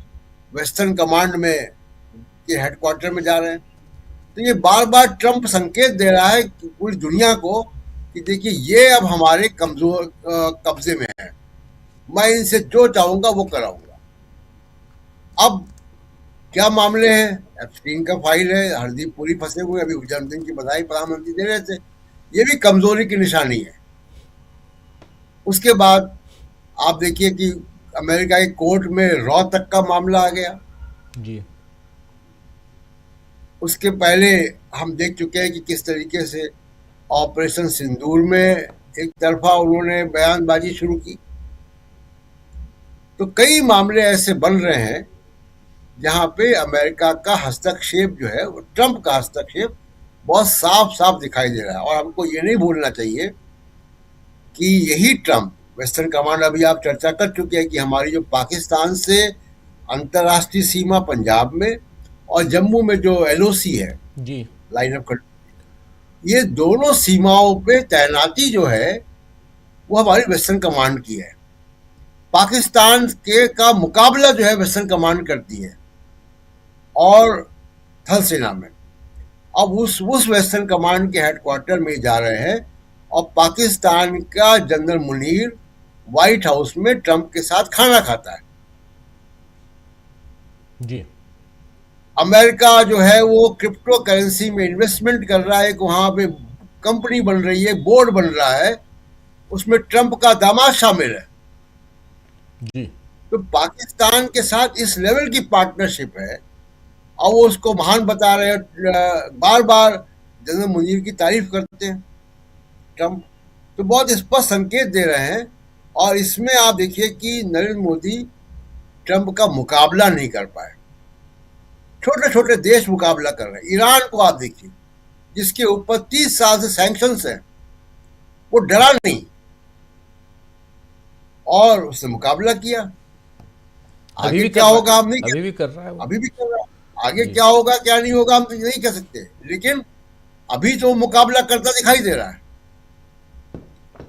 वेस्टर्न कमांड में के हेडक्वार्टर में जा रहे हैं। तो ये बार बार ट्रंप संकेत दे रहा है कि पूरी दुनिया को कि देखिए ये अब हमारे कमजोर कब्जे में है, मैं इनसे जो चाहूंगा वो कराऊंगा। अब क्या मामले हैं, एप्स्टीन का फाइल है, हरदीप पुरी फंसे हुए, अभी जन्मदिन की बधाई प्रधानमंत्री दे रहे थे, ये भी कमजोरी की निशानी है। उसके बाद आप देखिए कि अमेरिका के कोर्ट में रॉ तक का मामला आ गया जी। उसके पहले हम देख चुके हैं कि किस तरीके से ऑपरेशन सिंदूर में एक तरफा उन्होंने बयानबाजी शुरू की। तो कई मामले ऐसे बन रहे हैं जहां पे अमेरिका का हस्तक्षेप जो है, वो ट्रंप का हस्तक्षेप बहुत साफ साफ दिखाई दे रहा है। और हमको ये नहीं भूलना चाहिए कि यही ट्रंप, वेस्टर्न कमांड अभी आप चर्चा कर चुके हैं कि हमारी जो पाकिस्तान से अंतर्राष्ट्रीय सीमा पंजाब में और जम्मू में जो एलओसी है जी, लाइन ऑफ कंट्रोल, ये दोनों सीमाओं पे तैनाती जो है वो हमारी वेस्टर्न कमांड की है। पाकिस्तान के का मुकाबला जो है वेस्टर्न कमांड करती है और थल सेना में। अब उस वेस्टर्न कमांड के हेडक्वार्टर में जा रहे हैं और पाकिस्तान का जनरल मुनीर व्हाइट हाउस में ट्रंप के साथ खाना खाता है। जी। अमेरिका जो है वो क्रिप्टो करेंसी में इन्वेस्टमेंट कर रहा है, वहां पे कंपनी बन रही है, बोर्ड बन रहा है, उसमें ट्रंप का दामाद शामिल है। जी। तो पाकिस्तान के साथ इस लेवल की पार्टनरशिप है और वो उसको महान बता रहे हैं, बार बार जनरल मुनीर की तारीफ करते हैं ट्रंप। तो बहुत स्पष्ट संकेत दे रहे हैं। और इसमें आप देखिए कि नरेंद्र मोदी ट्रंप का मुकाबला नहीं कर पाए, छोटे छोटे देश मुकाबला कर रहे हैं। ईरान को आप देखिए, जिसके ऊपर 30 साल से सैंक्शंस हैं, वो डरा नहीं और उसने मुकाबला किया। अभी आगे क्या होगा हम नहीं अभी भी कर रहा है वो। अभी भी कर रहा है। आगे क्या होगा क्या नहीं होगा हम तो नहीं कह सकते, लेकिन अभी तो मुकाबला करता दिखाई दे रहा है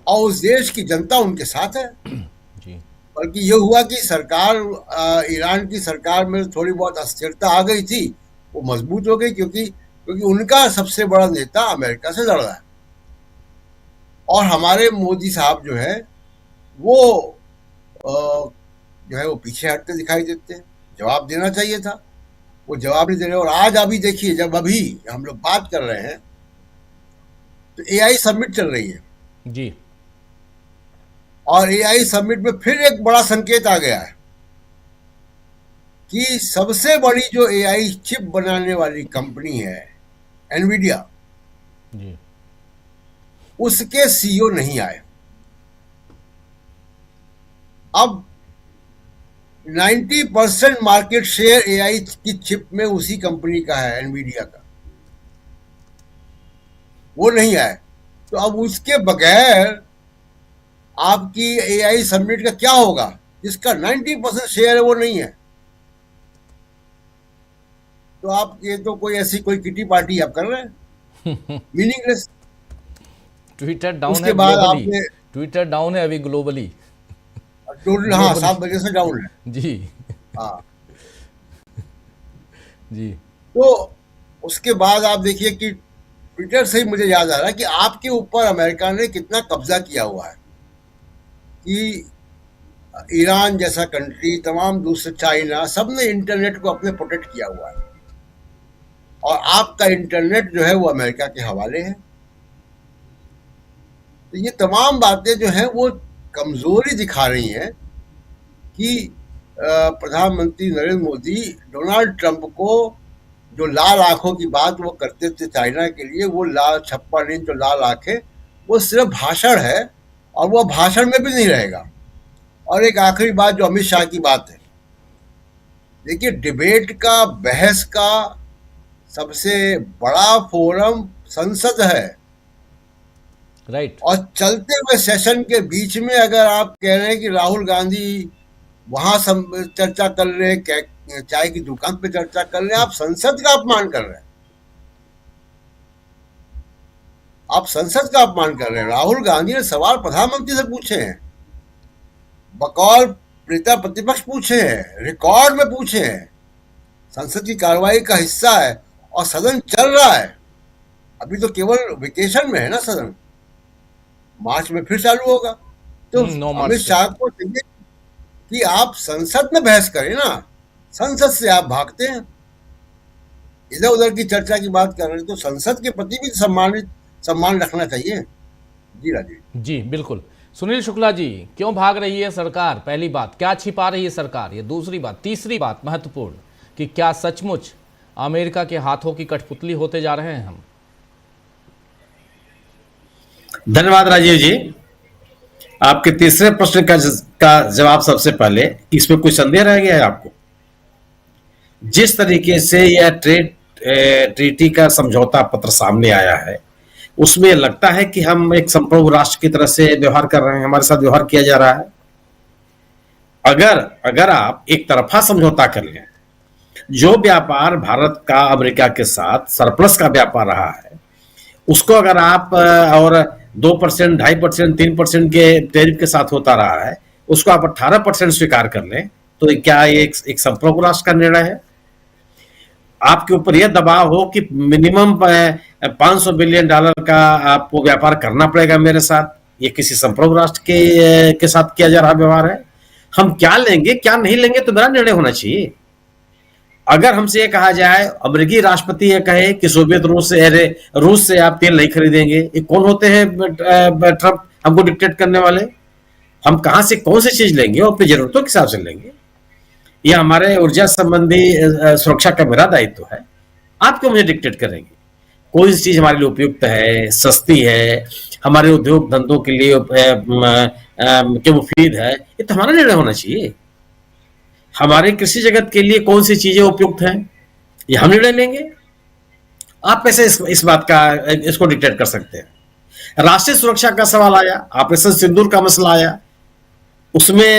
और उस देश की जनता उनके साथ है। जी। बल्कि ये हुआ कि सरकार, ईरान की सरकार में थोड़ी बहुत अस्थिरता आ गई थी, वो मजबूत हो गई क्योंकि उनका सबसे बड़ा नेता अमेरिका से लड़ रहा है। और हमारे मोदी साहब जो है वो जो है वो पीछे हटते दिखाई देते हैं। जवाब देना चाहिए था, वो जवाब नहीं दे रहे। और आज अभी देखिए, जब अभी हम लोग बात कर रहे हैं तो एआई समिट चल रही है, जी, और एआई समिट में फिर एक बड़ा संकेत आ गया है कि सबसे बड़ी जो एआई चिप बनाने वाली कंपनी है एनवीडिया, जी, उसके सीईओ नहीं आए। अब 90% मार्केट शेयर एआई की चिप में उसी कंपनी का है, एनवीडिया का। वो नहीं आए, तो अब उसके बगैर आपकी एआई समिट का क्या होगा? जिसका 90% शेयर है वो नहीं है, तो आप ये तो कोई ऐसी कोई किटी पार्टी आप कर रहे हैं, मीनिंगलेस। ट्विटर डाउन उसके है बाद ग्लोबली, आपने ट्विटर डाउन है अभी ग्लोबली। टोटल, हाँ, 7 बजे से डाउन है। जी, हाँ, जी, तो उसके बाद आप देखिए कि ट्विटर से ही मुझे याद आ रहा है कि आपके ऊपर अमेरिका ने कितना कब्जा किया हुआ है, कि ईरान जैसा कंट्री, तमाम दूसरे, चाइना, सबने इंटरनेट को अपने प्रोटेक्ट किया हुआ है, और आपका इंटरनेट जो है वो अमेरिका के हवाले है। तो ये तमाम बातें जो हैं वो कमजोरी दिखा रही हैं कि प्रधानमंत्री नरेंद्र मोदी डोनाल्ड ट्रंप को, जो लाल आंखों की बात वो करते थे चाइना के लिए, वो लाल 56 इंच जो लाल आंखें, वो सिर्फ भाषण है, और वो भाषण में भी नहीं रहेगा। और एक आखिरी बात, जो अमित शाह की बात है, देखिए, डिबेट का, बहस का सबसे बड़ा फोरम संसद है, राइट, और चलते हुए सेशन के बीच में अगर आप कह रहे हैं कि राहुल गांधी वहां चर्चा कर रहे हैं, चाय की दुकान पे चर्चा कर रहे हैं, आप संसद का अपमान कर रहे हैं। आप संसद का अपमान कर रहे हैं। राहुल गांधी ने सवाल प्रधानमंत्री से पूछे हैं, बकौल नेता प्रतिपक्ष पूछे हैं, रिकॉर्ड में पूछे हैं, संसद की कार्रवाई का हिस्सा है, और सदन चल रहा है। अभी तो केवल वेकेशन में है ना सदन, मार्च में फिर चालू होगा। तो 9 मार्च अमित शाह को चाहिए कि आप संसद में बहस करें ना, संसद से आप भागते हैं, इधर उधर की चर्चा की बात कर रहे हैं। तो संसद के प्रति भी सम्मान रखना चाहिए। जी राजीव जी, बिल्कुल। सुनील शुक्ला जी, क्यों भाग रही है सरकार? पहली बात, क्या छिपा रही है सरकार? ये दूसरी बात। तीसरी बात महत्वपूर्ण, कि क्या सचमुच अमेरिका के हाथों की कठपुतली होते जा रहे हैं हम? धन्यवाद राजीव जी। आपके तीसरे प्रश्न का जवाब सबसे पहले, इसमें कोई संदेह रह गया है आपको? जिस तरीके से यह ट्रीटी का समझौता पत्र सामने आया है, उसमें लगता है कि हम एक संप्रभु राष्ट्र की तरह से व्यवहार कर रहे हैं, हमारे साथ व्यवहार किया जा रहा है। अगर आप एक तरफा समझौता कर लें, जो व्यापार भारत का अमेरिका के साथ सरप्लस का व्यापार रहा है, उसको अगर आप और 2%, 2.5%, 3% के टैरिफ के साथ होता रहा है, उसको आप 18% स्वीकार कर लें, तो क्या ये एक संप्रभु राष्ट्र का निर्णय है? आपके ऊपर यह दबाव हो कि मिनिमम $500 बिलियन का आपको व्यापार करना पड़ेगा मेरे साथ, ये किसी संप्रभु राष्ट्र के साथ किया जा रहा व्यवहार है। हम क्या लेंगे क्या नहीं लेंगे तो मेरा निर्णय होना चाहिए। अगर हमसे ये कहा जाए, अमेरिकी राष्ट्रपति ये कहे कि सोवियत रूस से आप तेल नहीं खरीदेंगे, ये कौन होते हैं ट्रंप हमको डिक्टेट करने वाले? हम कहां से कौन सी चीज लेंगे और अपनी जरूरतों के हिसाब से लेंगे? ये हमारे ऊर्जा संबंधी सुरक्षा का मेरा दायित्व है, आप क्यों मुझे डिक्टेट करेंगे? कोई सी चीज हमारे लिए उपयुक्त है, सस्ती है, हमारे उद्योग धंधों के लिए के मुफीद है, ये तो हमारा निर्णय होना चाहिए। हमारे कृषि जगत के लिए कौन सी चीजें उपयुक्त हैं, ये हम निर्णय लेंगे। आप कैसे इस बात का इसको डिक्टेट कर सकते हैं? राष्ट्रीय सुरक्षा का सवाल आया, ऑपरेशन सिंदूर का मसला आया, उसमें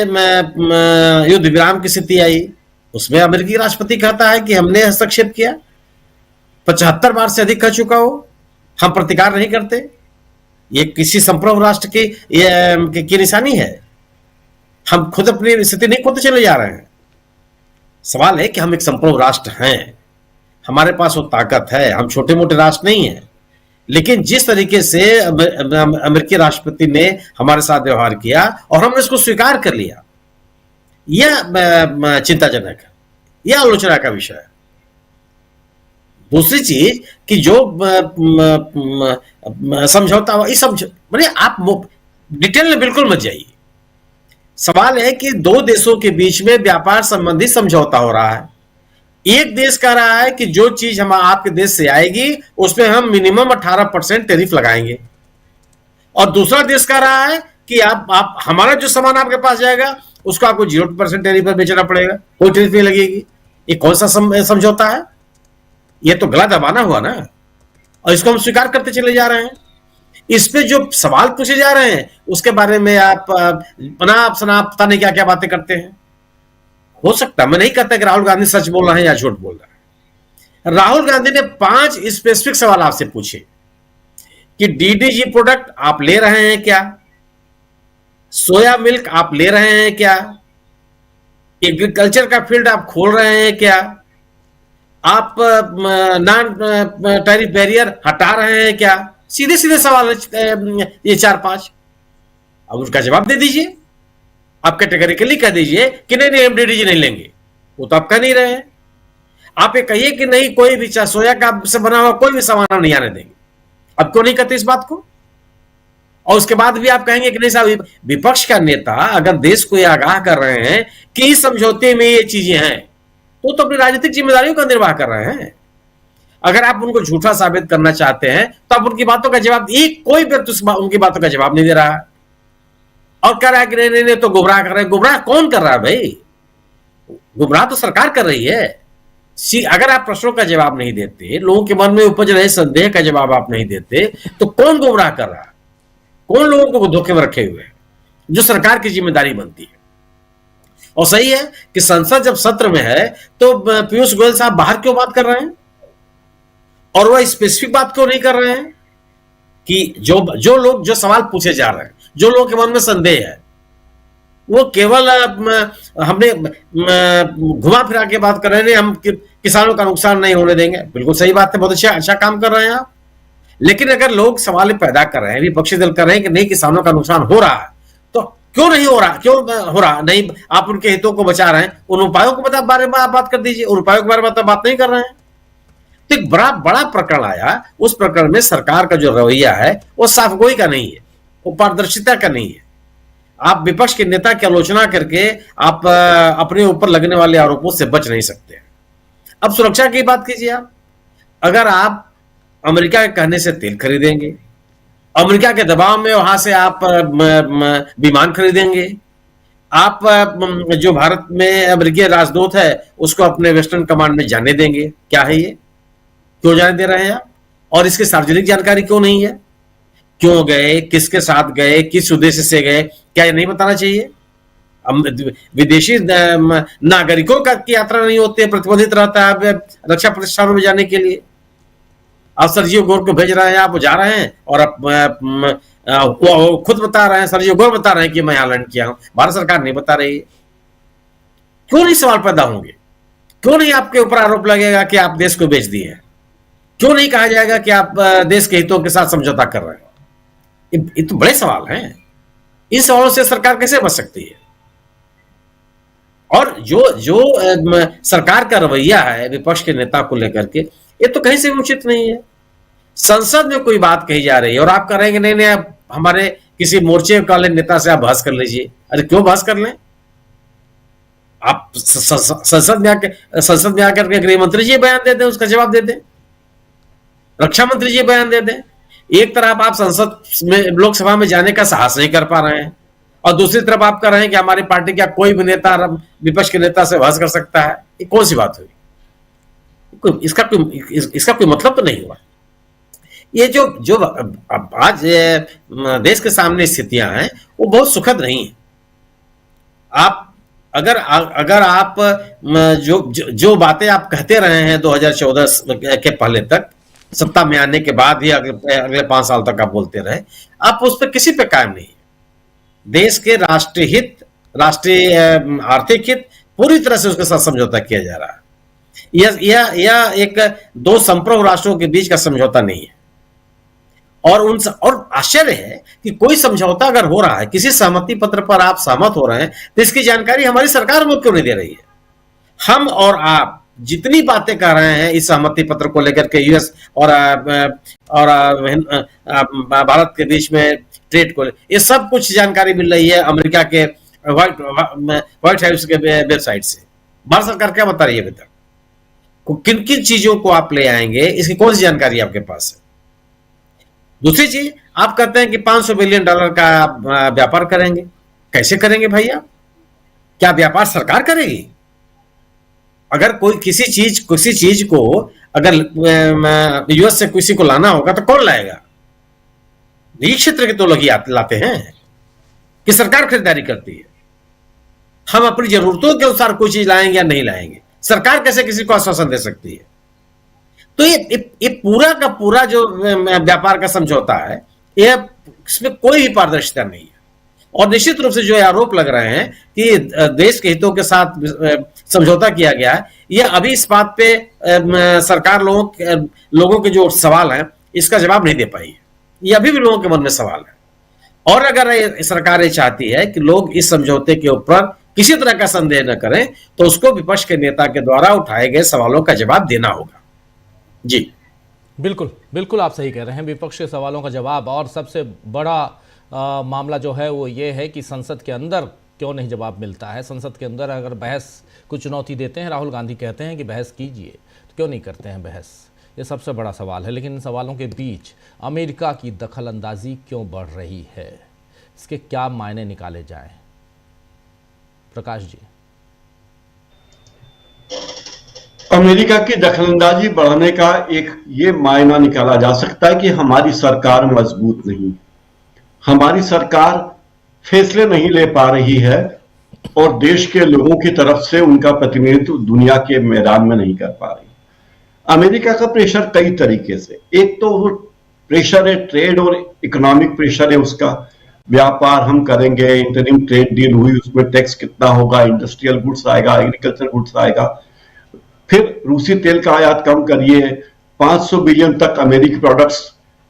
युद्ध विराम की स्थिति आई, उसमें अमेरिकी राष्ट्रपति कहता है कि हमने हस्तक्षेप किया, 75 बार से अधिक कह चुका हो, हम प्रतिकार नहीं करते। ये किसी संप्रभु राष्ट्र की निशानी है। हम खुद अपनी स्थिति नहीं खोते चले जा रहे हैं। सवाल है कि हम एक संप्रभु राष्ट्र हैं, हमारे पास वो ताकत है, हम छोटे मोटे राष्ट्र नहीं हैं। लेकिन जिस तरीके से अमेरिकी राष्ट्रपति ने हमारे साथ व्यवहार किया और हमने इसको स्वीकार कर लिया, यह चिंताजनक है, यह आलोचना का विषय है। दूसरी चीज कि जो समझौता हुआ, इस मतलब आप डिटेल में बिल्कुल मत जाइए। सवाल है कि दो देशों के बीच में व्यापार संबंधी समझौता हो रहा है। एक देश कह रहा है कि जो चीज हम आपके देश से आएगी उसमें हम मिनिमम 18% टैरिफ लगाएंगे, और दूसरा देश कह रहा है कि आप हमारा जो सामान आपके पास जाएगा उसको आपको 0% टैरिफ पर बेचना पड़ेगा, कोई टैरिफ नहीं लगेगी। ये कौन सा समझौता है? ये तो गला दबाना हुआ ना, और इसको हम स्वीकार करते चले जा रहे हैं। इस पे जो सवाल पूछे जा रहे हैं उसके बारे में आप पता नहीं क्या क्या बातें करते हैं। हो सकता, मैं नहीं कहता कि राहुल गांधी सच बोल रहे हैं या झूठ बोल रहे हैं। राहुल गांधी ने 5 स्पेसिफिक सवाल आपसे पूछे कि डीडीजी प्रोडक्ट आप ले रहे हैं क्या, सोया मिल्क आप ले रहे हैं क्या, एग्रीकल्चर का फील्ड आप खोल रहे हैं क्या, आप नॉन टैरिफ बैरियर हटा रहे हैं क्या। सीधे सीधे सवाल है ये 4-5। अब उसका जवाब दे दीजिए। आप कैटेगरिकली कह दीजिए कि नहीं हम डीडीजी नहीं लेंगे, वो तो आप कह नहीं रहे हैं। आप ये कहिए कि नहीं कोई भी सोया का से बना हुआ कोई भी सामान नहीं आने देंगे। अब क्यों नहीं कहते इस बात को? और उसके बाद भी आप कहेंगे कि नहीं साहब, विपक्ष का नेता अगर देश को यह आगाह कर रहे हैं कि इस समझौते में ये चीजें हैं तो अपनी राजनीतिक जिम्मेदारियों का निर्वाह कर रहे हैं। अगर आप उनको झूठा साबित करना चाहते हैं तो आप उनकी बातों का जवाब, कोई व्यक्ति उनकी बातों का जवाब नहीं दे रहा है और कह रहा है कि नहीं तो गुमराह कर रहे हैं। गुमराह कौन कर रहा है भाई? गुमराह तो सरकार कर रही है। अगर आप प्रश्नों का जवाब नहीं देते, लोगों के मन में उपज रहे संदेह का जवाब आप नहीं देते, तो कौन गुमराह कर रहा है? कौन लोगों को धोखे में रखे हुए हैं? जो सरकार की जिम्मेदारी बनती है। और सही है कि संसद जब सत्र में है तो पीयूष गोयल साहब बाहर क्यों बात कर रहे हैं, और वह स्पेसिफिक बात क्यों नहीं कर रहे हैं कि जो लोग जो सवाल पूछे जा रहे हैं, जो लोगों के मन में संदेह है, वो केवल हमने घुमा फिरा के बात कर रहे हैं, हम किसानों का नुकसान नहीं होने देंगे। बिल्कुल सही बात है, बहुत अच्छा काम कर रहे हैं आप। लेकिन अगर लोग सवाल पैदा कर रहे हैं, विपक्षी दल कर रहे हैं कि नहीं किसानों का नुकसान हो रहा है, तो क्यों नहीं हो रहा? क्यों हो रहा नहीं? आप उनके हितों को बचा रहे हैं, उन उपायों के बारे में आप बात कर दीजिए। उन उपायों के बारे में तो बात नहीं कर रहे हैं। तो एक बड़ा प्रकरण आया, उस प्रकरण में सरकार का जो रवैया है वो साफगोई का नहीं है, वो पारदर्शिता का नहीं है। आप विपक्ष के नेता की आलोचना करके आप अपने ऊपर लगने वाले आरोपों से बच नहीं सकते। अब सुरक्षा की बात कीजिए। आप अगर आप अमेरिका के कहने से तेल खरीदेंगे, अमेरिका के दबाव में वहां से आप विमान खरीदेंगे, आप जो भारत में अमेरिकी राजदूत है उसको अपने वेस्टर्न कमांड में जाने देंगे, क्या है ये? क्यों जाने दे रहे हैं आप? और इसकी सार्वजनिक जानकारी क्यों नहीं है? क्यों गए, किसके साथ गए, किस उद्देश्य से गए, क्या ये नहीं बताना चाहिए? विदेशी नागरिकों की यात्रा नहीं होती है, प्रतिबंधित रहता है रक्षा प्रतिष्ठानों में जाने के लिए। आप सरजीव गौर को भेज रहे हैं, आप जा रहे हैं और खुद बता रहे हैं, सरजीव गौर बता रहे हैं कि मैं यहां लैंड किया हूं, भारत सरकार नहीं बता रही है। क्यों नहीं सवाल पैदा होंगे? क्यों नहीं आपके ऊपर आरोप लगेगा कि आप देश को बेच दिए हैं? क्यों नहीं कहा जाएगा कि आप देश के हितों के साथ समझौता कर रहे हैं? ये तो बड़े सवाल हैं। इन सवालों से सरकार कैसे बच सकती है? और जो सरकार का रवैया है विपक्ष के नेता को लेकर के, ये तो कहीं से भी उचित नहीं है। संसद में कोई बात कही जा रही है और आप कह रहे हैं कि नहीं आप हमारे किसी मोर्चे वाले नेता से आप बहस कर लीजिए। अरे क्यों बहस कर लें? आप संसद में आकर के गृह मंत्री जी बयान दे दें, उसका जवाब दे दें, रक्षा मंत्री जी बयान दे दें। एक तरफ आप संसद में, लोकसभा में जाने का साहस नहीं कर पा रहे हैं और दूसरी तरफ आप कह रहे हैं कि हमारी पार्टी का कोई भी नेता विपक्ष के नेता से बहस कर सकता है। ये कौन सी बात हुई? इसका कोई मतलब तो नहीं हुआ। ये जो आज देश के सामने स्थितियां हैं वो बहुत सुखद नहीं है। आप अगर आप जो बातें आप कहते रहे हैं 2014 के पहले तक, सत्ता में आने के बाद ही अगले 5 साल तक आप बोलते रहे, आप उस पर किसी पे कायम नहीं है। देश के राष्ट्रीय हित, राष्ट्रीय आर्थिक हित पूरी तरह से उसके साथ समझौता किया जा रहा है। यह एक दो संप्रभु राष्ट्रों के बीच का समझौता नहीं है। और आश्चर्य है कि कोई समझौता अगर हो रहा है, किसी सहमति पत्र पर आप सहमत हो रहे हैं, तो इसकी जानकारी हमारी सरकार में क्यों नहीं दे रही है? हम और आप जितनी बातें कर रहे हैं इस सहमति पत्र को लेकर के, यूएस और भारत के बीच में ट्रेड को, ये सब कुछ जानकारी मिल रही है अमेरिका के व्हाइट हाउस के वेबसाइट से। भारत सरकार क्या बता रही है अभी तक? किन किन चीजों को आप ले आएंगे, इसकी कौन सी जानकारी आपके पास है? दूसरी चीज, आप कहते हैं कि $500 बिलियन का व्यापार करेंगे। कैसे करेंगे भैया? क्या व्यापार सरकार करेगी? अगर कोई किसी चीज को अगर यूएस से किसी को लाना होगा तो कौन लाएगा? निजी क्षेत्र के तो लोग लाते हैं कि सरकार खरीदारी करती है। हम अपनी जरूरतों के अनुसार कोई चीज लाएंगे या नहीं लाएंगे? सरकार कैसे किसी को आश्वासन दे सकती है? तो ये पूरा का पूरा जो व्यापार का समझौता है, ये इसमें कोई भी पारदर्शिता नहीं है। और निश्चित रूप से जो आरोप लग रहे हैं कि देश के हितों के साथ समझौता किया गया है, ये अभी इस बात पे सरकार लोगों के जो सवाल हैं इसका जवाब नहीं दे पाई है। ये अभी भी लोगों के मन में सवाल है। और अगर सरकार ये चाहती है कि लोग इस समझौते के ऊपर किसी तरह का संदेह न करें, तो उसको विपक्ष के नेता के द्वारा उठाए गए सवालों का जवाब देना होगा। जी बिल्कुल बिल्कुल, आप सही कह रहे हैं। विपक्ष के सवालों का जवाब, और सबसे बड़ा मामला जो है वो ये है कि संसद के अंदर क्यों नहीं जवाब मिलता है। संसद के अंदर अगर बहस को चुनौती देते हैं, राहुल गांधी कहते हैं कि बहस कीजिए, तो क्यों नहीं करते हैं बहस? ये सबसे बड़ा सवाल है। लेकिन इन सवालों के बीच अमेरिका की दखल अंदाजी क्यों बढ़ रही है, इसके क्या मायने निकाले जाएं? प्रकाश जी। अमेरिका की दखलंदाजी बढ़ने का एक ये मायना निकाला जा सकता है कि हमारी सरकार मजबूत नहीं, हमारी सरकार फैसले नहीं ले पा रही है और देश के लोगों की तरफ से उनका प्रतिनिधित्व दुनिया के मैदान में नहीं कर पा रही। अमेरिका का प्रेशर कई तरीके से, एक तो वो प्रेशर है ट्रेड और इकोनॉमिक प्रेशर है, उसका व्यापार हम करेंगे, इंटरिम ट्रेड डील हुई, उसमें टैक्स कितना होगा, इंडस्ट्रियल गुड्स आएगा, एग्रीकल्चर गुड्स आएगा, फिर रूसी तेल का आयात कम करिए, 500 बिलियन तक अमेरिकी प्रोडक्ट्स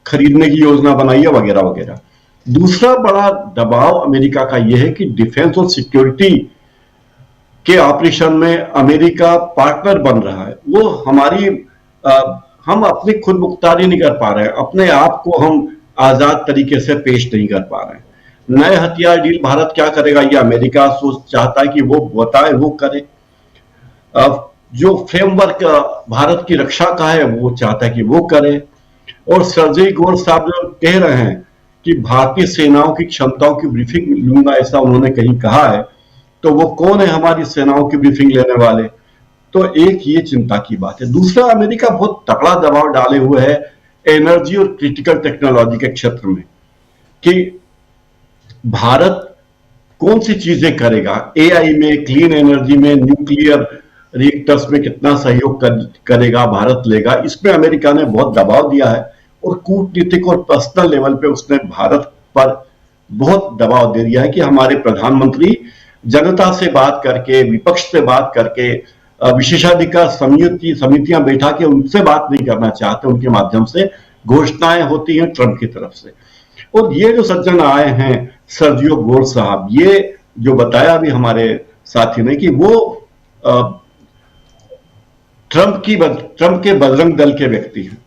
खरीदने की योजना बनाइए, वगैरह वगैरह। दूसरा बड़ा दबाव अमेरिका का यह है कि डिफेंस और सिक्योरिटी के ऑपरेशन में अमेरिका पार्टनर बन रहा है। वो हम अपनी खुद मुख्तारी नहीं कर पा रहे हैं, अपने आप को हम आजाद तरीके से पेश नहीं कर पा रहे हैं। नए हथियार डील भारत क्या करेगा, ये अमेरिका चाहता है कि वो बताए, वो करे। जो फ्रेमवर्क भारत की रक्षा का है वो चाहता है कि वो करे। और सर्जी गौर साहब जो कह रहे हैं कि भारतीय सेनाओं की क्षमताओं की ब्रीफिंग लूंगा, ऐसा उन्होंने कहीं कहा है, तो वो कौन है हमारी सेनाओं की ब्रीफिंग लेने वाले? तो एक ये चिंता की बात है। दूसरा, अमेरिका बहुत तगड़ा दबाव डाले हुए है एनर्जी और क्रिटिकल टेक्नोलॉजी के क्षेत्र में कि भारत कौन सी चीजें करेगा, एआई में, क्लीन एनर्जी में, न्यूक्लियर रिएक्टर्स में कितना सहयोग करेगा, भारत लेगा। इसमें अमेरिका ने बहुत दबाव दिया है और कूटनीतिक और पर्सनल लेवल पे उसने भारत पर बहुत दबाव दे दिया है कि हमारे प्रधानमंत्री जनता से बात करके, विपक्ष से बात करके, विशेषाधिकार समितियां बैठा के उनसे बात नहीं करना चाहते, उनके माध्यम से घोषणाएं होती हैं ट्रंप की तरफ से। और ये जो सज्जन आए हैं सर्जियो गोर साहब, ये जो बताया भी हमारे साथी ने कि वो ट्रंप के बजरंग दल के व्यक्ति हैं।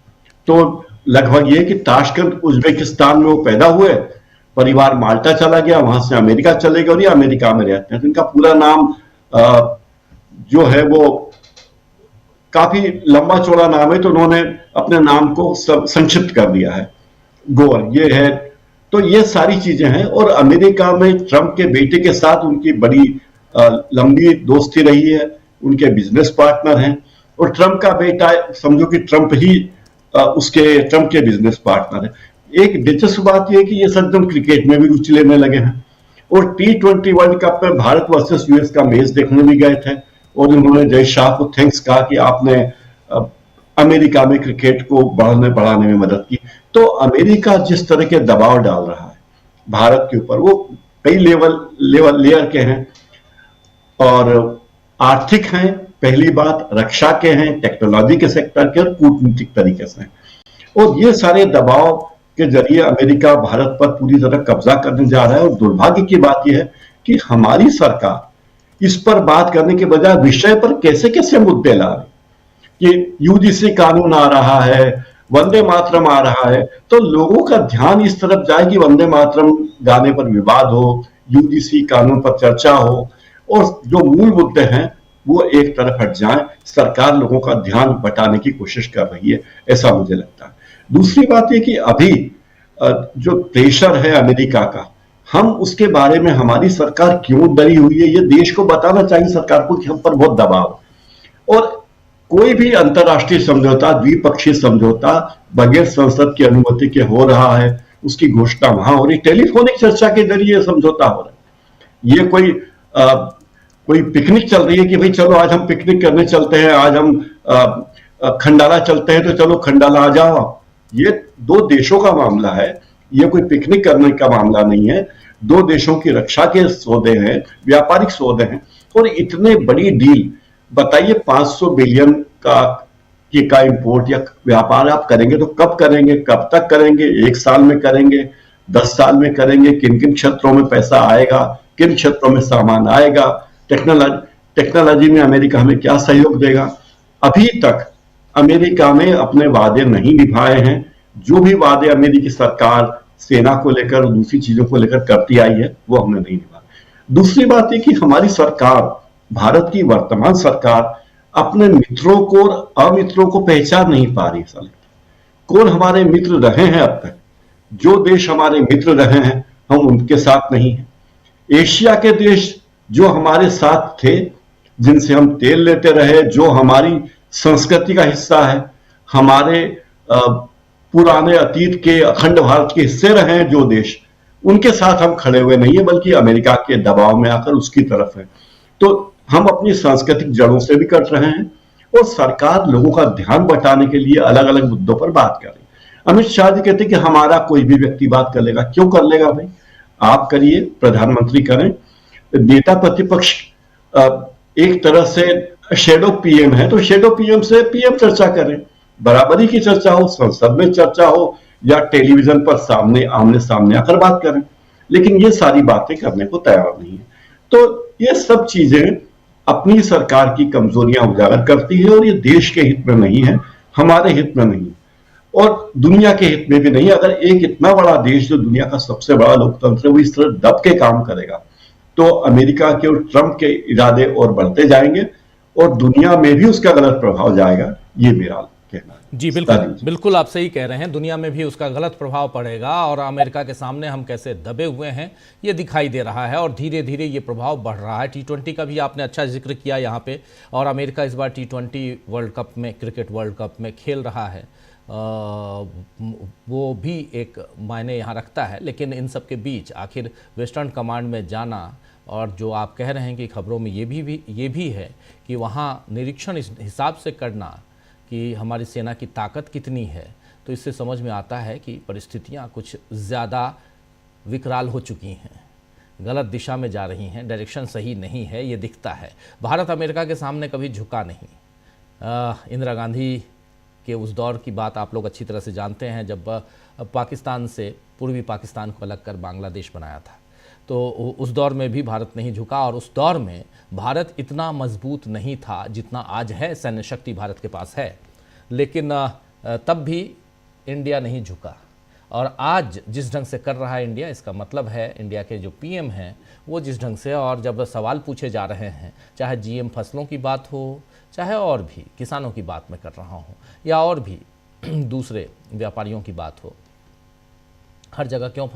तो लगभग ये कि ताशकंद उज्बेकिस्तान में वो पैदा हुए, परिवार माल्टा चला गया, वहां से अमेरिका चले गए और ये अमेरिका में रहते हैं। तो इनका पूरा नाम जो है वो काफी लंबा चौड़ा नाम है, तो उन्होंने अपने नाम को संक्षिप्त कर दिया है, गोर ये है। तो ये सारी चीजें हैं। और अमेरिका में ट्रंप के बेटे के साथ उनकी बड़ी लंबी दोस्ती रही है, उनके बिजनेस पार्टनर हैं। और ट्रंप का बेटा, समझो कि ट्रंप के बिजनेस पार्टनर है। एक दिलचस्प बात यह है कि ये सज्जन क्रिकेट में भी रुचि लेने लगे हैं और T20 वर्ल्ड कप में भारत वर्सेस यूएस का मैच देखने भी गए थे और उन्होंने जय शाह को थैंक्स कहा कि आपने अमेरिका में क्रिकेट को बढ़ाने में मदद की। तो अमेरिका जिस तरह के दबाव डाल रहा है भारत के ऊपर, वो कई लेयर के हैं और आर्थिक हैं, पहली बात रक्षा के हैं, टेक्नोलॉजी के सेक्टर के और कूटनीतिक तरीके से हैं। और ये सारे दबाव के जरिए अमेरिका भारत पर पूरी तरह कब्जा करने जा रहा है। और दुर्भाग्य की बात यह है कि हमारी सरकार इस पर बात करने के बजाय विषय पर कैसे कैसे मुद्दे ला रही कि यूजीसी कानून आ रहा है, वंदे मातरम आ रहा है, तो लोगों का ध्यान इस तरफ जाए कि वंदे मातरम गाने पर विवाद हो, यूजीसी कानून पर चर्चा हो, और जो मूल मुद्दे हैं वो एक तरफ हट जाए। सरकार लोगों का ध्यान बटाने की कोशिश कर रही है, ऐसा मुझे लगता है। दूसरी बात यह कि अभी जो प्रेशर है अमेरिका का, हम उसके बारे में हमारी सरकार क्यों डरी हुई है, ये देश को बताना चाहिए सरकार को कि हम पर बहुत दबाव। और कोई भी अंतर्राष्ट्रीय समझौता, द्विपक्षीय समझौता बगैर संसद की अनुमति के हो रहा है, उसकी घोषणा वहां हो रही, टेलीफोनिक चर्चा के जरिए समझौता हो रहा है। ये कोई पिकनिक चल रही है कि भाई चलो आज हम पिकनिक करने चलते हैं, आज हम खंडाला चलते हैं, तो चलो खंडाला आ जाओ। ये दो देशों का मामला है, ये कोई पिकनिक करने का मामला नहीं है। दो देशों की रक्षा के सौदे हैं, व्यापारिक सौदे हैं। और इतने बड़ी डील, बताइए 500 बिलियन का इंपोर्ट या व्यापार आप करेंगे तो कब करेंगे, कब तक करेंगे, 1 साल में करेंगे, 10 साल में करेंगे, किन किन क्षेत्रों में पैसा आएगा, किन क्षेत्रों में सामान आएगा, टेक्नोलॉजी में अमेरिका हमें क्या सहयोग देगा। अभी तक अमेरिका में अपने वादे नहीं निभाए हैं। जो भी वादे अमेरिकी सरकार सेना को लेकर और दूसरी चीजों को लेकर करती आई है वो हमने नहीं निभाया। दूसरी बात यह कि हमारी सरकार, भारत की वर्तमान सरकार, अपने मित्रों को और अमित्रों को पहचान नहीं पा रही। साल कौन हमारे मित्र रहे हैं अब तक, जो देश हमारे मित्र रहे हैं हम उनके साथ नहीं हैं। एशिया के देश जो हमारे साथ थे, जिनसे हम तेल लेते रहे, जो हमारी संस्कृति का हिस्सा है, हमारे पुराने अतीत के अखंड भारत के हिस्से रहे हैं जो देश, उनके साथ हम खड़े हुए नहीं है, बल्कि अमेरिका के दबाव में आकर उसकी तरफ है। तो हम अपनी सांस्कृतिक जड़ों से भी कट रहे हैं और सरकार लोगों का ध्यान बटाने के लिए अलग अलग मुद्दों पर बात कर रही है। अमित शाह जी कहते हैं कि हमारा कोई भी व्यक्ति बात कर लेगा। क्यों कर लेगा भाई? आप करिए, प्रधानमंत्री करें, नेता प्रतिपक्ष एक तरह से शेडो पीएम है, तो शेडो पीएम से पीएम चर्चा करें, बराबरी की चर्चा हो, संसद में चर्चा हो या टेलीविजन पर आमने सामने आकर बात करें। लेकिन ये सारी बातें करने को तैयार नहीं है। तो ये सब चीजें अपनी सरकार की कमजोरियां उजागर करती है और ये देश के हित में नहीं है, हमारे हित में नहीं और दुनिया के हित में भी नहीं। अगर एक इतना बड़ा देश जो दुनिया का सबसे बड़ा लोकतंत्र है वो इस तरह दब के काम करेगा तो अमेरिका के और ट्रंप के इरादे और बढ़ते जाएंगे और दुनिया में भी उसका गलत प्रभाव जाएगा। ये मेरा कहना है। जी बिल्कुल आप सही कह रहे हैं, दुनिया में भी उसका गलत प्रभाव पड़ेगा और अमेरिका के सामने हम कैसे दबे हुए हैं ये दिखाई दे रहा है और धीरे धीरे ये प्रभाव बढ़ रहा है। T20 का भी आपने अच्छा जिक्र किया यहाँ पे, और अमेरिका इस बार T20 वर्ल्ड कप में, क्रिकेट वर्ल्ड कप में खेल रहा है, वो भी एक मायने यहाँ रखता है। लेकिन इन सब के बीच आखिर वेस्टर्न कमांड में जाना, और जो आप कह रहे हैं कि खबरों में ये भी है कि वहाँ निरीक्षण इस हिसाब से करना कि हमारी सेना की ताकत कितनी है, तो इससे समझ में आता है कि परिस्थितियाँ कुछ ज़्यादा विकराल हो चुकी हैं, गलत दिशा में जा रही हैं, डायरेक्शन सही नहीं है, ये दिखता है। भारत अमेरिका के सामने कभी झुका नहीं। इंदिरा गांधी के उस दौर की बात आप लोग अच्छी तरह से जानते हैं, जब पाकिस्तान से, पूर्वी पाकिस्तान को अलग कर बांग्लादेश बनाया था, तो उस दौर में भी भारत नहीं झुका और उस दौर में भारत इतना मजबूत नहीं था जितना आज है। सैन्य शक्ति भारत के पास है, लेकिन तब भी इंडिया नहीं झुका। और आज जिस ढंग से कर रहा है इंडिया, इसका मतलब है इंडिया के जो पीएम हैं वो जिस ढंग से, और जब सवाल पूछे जा रहे हैं, चाहे जीएम फसलों की बात हो, चाहे और भी किसानों की बात मैं कर रहा हूँ, या और भी दूसरे व्यापारियों की बात हो, हर जगह क्यों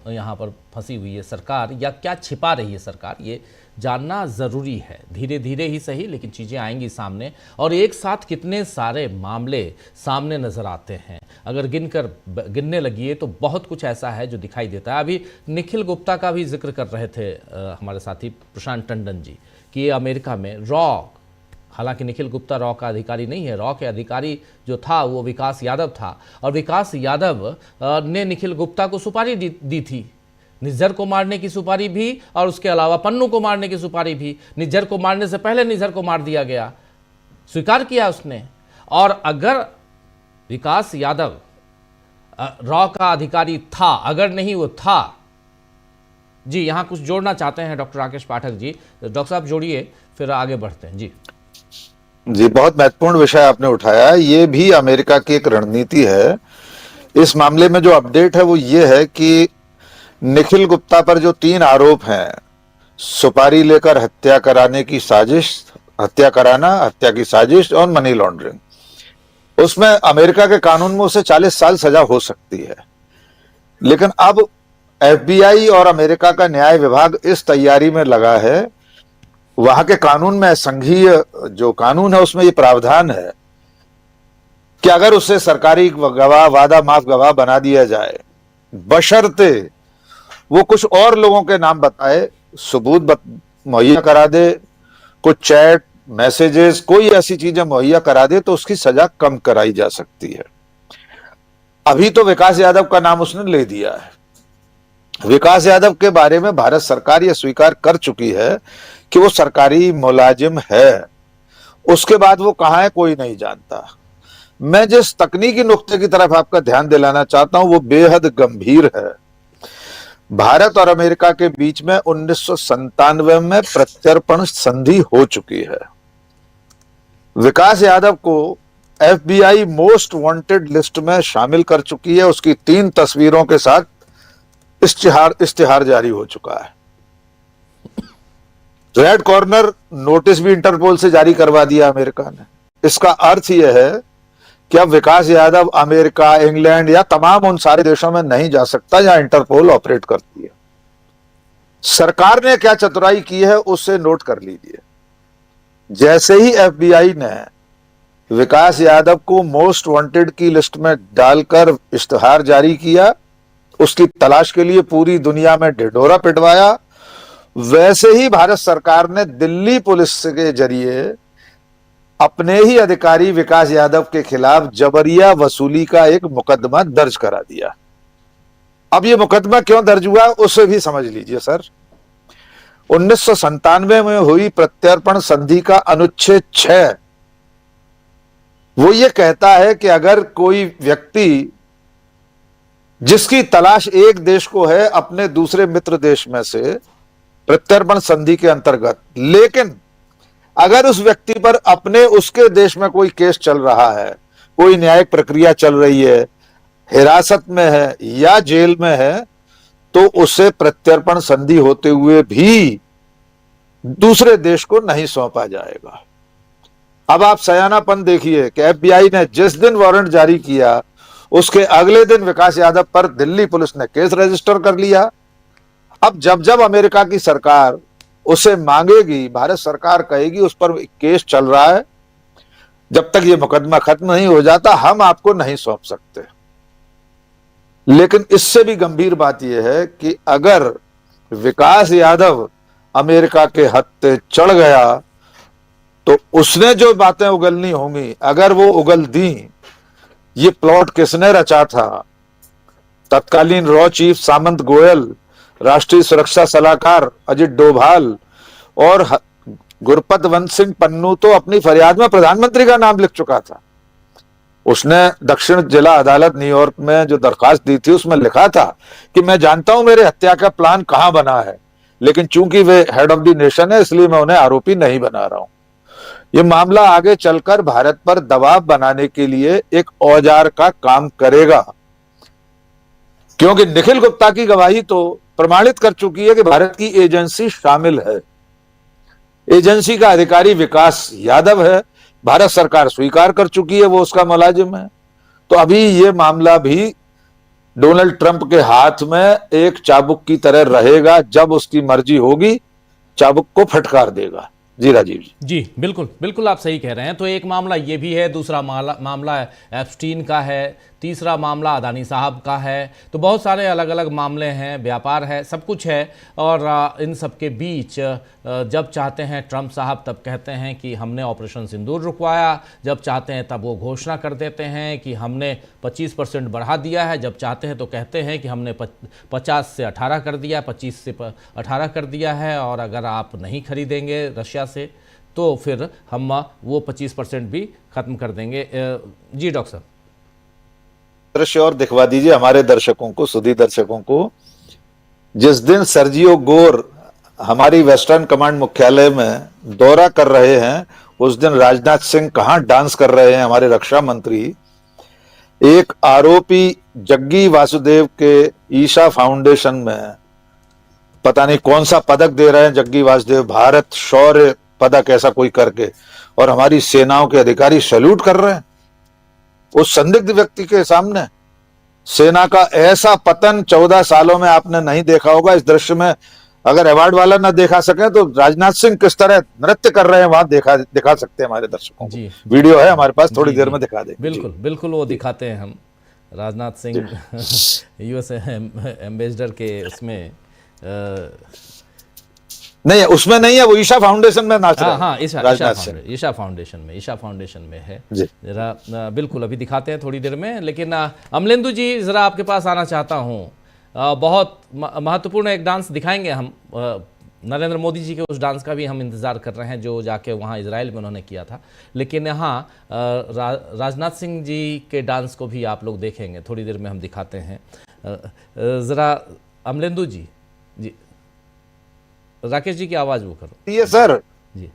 यहाँ पर फंसी हुई है सरकार, या क्या छिपा रही है सरकार, ये जानना ज़रूरी है। धीरे धीरे ही सही, लेकिन चीज़ें आएंगी सामने, और एक साथ कितने सारे मामले सामने नज़र आते हैं। अगर गिनने लगिए तो बहुत कुछ ऐसा है जो दिखाई देता है। अभी निखिल गुप्ता का भी जिक्र कर रहे थे हमारे साथी प्रशांत टंडन जी कि अमेरिका में रॉ, हालांकि निखिल गुप्ता रॉ का अधिकारी नहीं है, रॉ के अधिकारी जो था वो विकास यादव था, और विकास यादव ने निखिल गुप्ता को सुपारी दी थी, निज्जर को मारने की सुपारी भी, और उसके अलावा पन्नू को मारने की सुपारी भी। निज्जर को मारने से पहले निज्जर को मार दिया गया, स्वीकार किया उसने। और अगर विकास यादव रॉ का अधिकारी था, अगर नहीं वो था। जी, यहाँ कुछ जोड़ना चाहते हैं डॉक्टर राकेश पाठक जी। डॉक्टर साहब जोड़िए, फिर आगे बढ़ते हैं। जी जी, बहुत महत्वपूर्ण विषय आपने उठाया। ये भी अमेरिका की एक रणनीति है। इस मामले में जो अपडेट है वो ये है कि निखिल गुप्ता पर जो 3 आरोप हैं, सुपारी लेकर हत्या कराने की साजिश, हत्या कराना, हत्या की साजिश और मनी लॉन्ड्रिंग, उसमें अमेरिका के कानून में उसे 40 साल सजा हो सकती है। लेकिन अब FBI और अमेरिका का न्याय विभाग इस तैयारी में लगा है, वहां के कानून में, संघीय जो कानून है उसमें ये प्रावधान है कि अगर उसे सरकारी गवाह, वादा माफ गवाह बना दिया जाए, बशर्ते वो कुछ और लोगों के नाम बताए, सबूत मुहैया करा दे, कुछ चैट मैसेजेस, कोई ऐसी चीजें मुहैया करा दे, तो उसकी सजा कम कराई जा सकती है। अभी तो विकास यादव का नाम उसने ले दिया है। विकास यादव के बारे में भारत सरकार यह स्वीकार कर चुकी है कि वो सरकारी मुलाजिम है। उसके बाद वो कहां है कोई नहीं जानता। मैं जिस तकनीकी नुक्ते की तरफ आपका ध्यान दिलाना चाहता हूं वो बेहद गंभीर है। भारत और अमेरिका के बीच में 1997 में प्रत्यर्पण संधि हो चुकी है। विकास यादव को FBI मोस्ट वांटेड लिस्ट में शामिल कर चुकी है। उसकी 3 तस्वीरों के साथ इश्तिहार जारी हो चुका है। रेड कॉर्नर नोटिस भी इंटरपोल से जारी करवा दिया अमेरिका ने। इसका अर्थ यह है कि अब विकास यादव अमेरिका, इंग्लैंड या तमाम उन सारे देशों में नहीं जा सकता जहां इंटरपोल ऑपरेट करती है। सरकार ने क्या चतुराई की है उससे नोट कर लीजिए। जैसे ही FBI ने विकास यादव को मोस्ट वांटेड की लिस्ट में डालकर इश्तिहार जारी किया, उसकी तलाश के लिए पूरी दुनिया में ढिढोरा पिटवाया, वैसे ही भारत सरकार ने दिल्ली पुलिस के जरिए अपने ही अधिकारी विकास यादव के खिलाफ जबरिया वसूली का एक मुकदमा दर्ज करा दिया। अब यह मुकदमा क्यों दर्ज हुआ उसे भी समझ लीजिए सर। 1997 में हुई प्रत्यर्पण संधि का अनुच्छेद 6 वो ये कहता है कि अगर कोई व्यक्ति जिसकी तलाश एक देश को है अपने दूसरे मित्र देश में से प्रत्यर्पण संधि के अंतर्गत, लेकिन अगर उस व्यक्ति पर अपने उसके देश में कोई केस चल रहा है, कोई न्यायिक प्रक्रिया चल रही है, हिरासत में है या जेल में है, तो उसे प्रत्यर्पण संधि होते हुए भी दूसरे देश को नहीं सौंपा जाएगा। अब आप सयानापन देखिए कि FBI ने जिस दिन वारंट जारी किया उसके अगले दिन विकास यादव पर दिल्ली पुलिस ने केस रजिस्टर कर लिया। अब जब जब अमेरिका की सरकार उसे मांगेगी, भारत सरकार कहेगी उस पर केस चल रहा है, जब तक ये मुकदमा खत्म नहीं हो जाता हम आपको नहीं सौंप सकते। लेकिन इससे भी गंभीर बात यह है कि अगर विकास यादव अमेरिका के हत्थे चढ़ गया तो उसने जो बातें उगलनी होंगी, अगर वो उगल दी, ये प्लॉट किसने रचा था, तत्कालीन रॉ चीफ सामंत गोयल, राष्ट्रीय सुरक्षा सलाहकार अजित डोभाल और गुरपत वंश सिंह पन्नू तो अपनी फरियाद में प्रधानमंत्री का नाम लिख चुका था। उसने दक्षिण जिला अदालत न्यूयॉर्क में जो दरखास्त दी थी उसमें लिखा था कि मैं जानता हूं मेरे हत्या का प्लान कहां बना है, लेकिन चूंकि वे हेड ऑफ द नेशन है इसलिए मैं उन्हें आरोपी नहीं बना रहा हूं। यह मामला आगे चलकर भारत पर दबाव बनाने के लिए एक औजार का काम करेगा, क्योंकि निखिल गुप्ता की गवाही तो प्रमाणित कर चुकी है कि भारत की एजेंसी शामिल है। एजेंसी का अधिकारी विकास यादव है, भारत सरकार स्वीकार कर चुकी है वो उसका मुलाजिम है। तो अभी ये मामला भी डोनाल्ड ट्रंप के हाथ में एक चाबुक की तरह रहेगा, जब उसकी मर्जी होगी चाबुक को फटकार देगा। जी राजीव जी। बिल्कुल बिल्कुल आप सही कह रहे हैं। तो एक मामला ये भी है, दूसरा मामला एप्स्टीन का है, तीसरा मामला अदानी साहब का है। तो बहुत सारे अलग अलग मामले हैं, व्यापार है, सब कुछ है। और इन सब के बीच जब चाहते हैं ट्रंप साहब तब कहते हैं कि हमने ऑपरेशन सिंदूर रुकवाया, जब चाहते हैं तब वो घोषणा कर देते हैं कि हमने 25% बढ़ा दिया है, जब चाहते हैं तो कहते हैं कि हमने 50 से 18 कर दिया, 25 से 18 कर दिया है, और अगर आप नहीं खरीदेंगे रशिया से तो फिर हम वो 25% भी ख़त्म कर देंगे। जी डॉक्टर साहब। दृश्य और दिखवा दीजिए हमारे दर्शकों को, सुधी दर्शकों को। जिस दिन सर्जियो गोर हमारी वेस्टर्न कमांड मुख्यालय में दौरा कर रहे हैं, उस दिन राजनाथ सिंह कहां डांस कर रहे हैं हमारे रक्षा मंत्री। एक आरोपी जग्गी वासुदेव के ईशा फाउंडेशन में पता नहीं कौन सा पदक दे रहे हैं जग्गी वासुदेव, भारत शौर्य पदक ऐसा कोई करके, और हमारी सेनाओं के अधिकारी सैल्यूट कर रहे हैं उस संदिग्ध व्यक्ति के सामने। सेना का ऐसा पतन 14 सालों में आपने नहीं देखा होगा। इस दृश्य में अगर अवार्ड वाला ना दिखा सके तो राजनाथ सिंह किस तरह नृत्य कर रहे हैं वहां दिखा सकते हैं हमारे दर्शकों को। जी, वीडियो है हमारे पास, थोड़ी देर में दिखा देंगे। बिल्कुल बिल्कुल वो दिखाते हैं हम। राजनाथ सिंह यूएस एम्बेसडर के उसमें नहीं, उसमें नहीं है, वो ईशा फाउंडेशन में नाच रहा है। हाँ, ईशा फाउंडेशन में है जी। जरा बिल्कुल अभी दिखाते हैं थोड़ी देर में। लेकिन अमलेंदु जी जरा आपके पास आना चाहता हूँ। बहुत महत्वपूर्ण एक डांस दिखाएंगे हम। नरेंद्र मोदी जी के उस डांस का भी हम इंतज़ार कर रहे हैं जो जाके वहाँ इजराइल में उन्होंने किया था। लेकिन यहाँ राजनाथ सिंह जी के डांस को भी आप लोग देखेंगे, थोड़ी देर में हम दिखाते हैं। ज़रा अमलेंदु जी राकेश जी की आवाज़ वो करो। ये सर जी,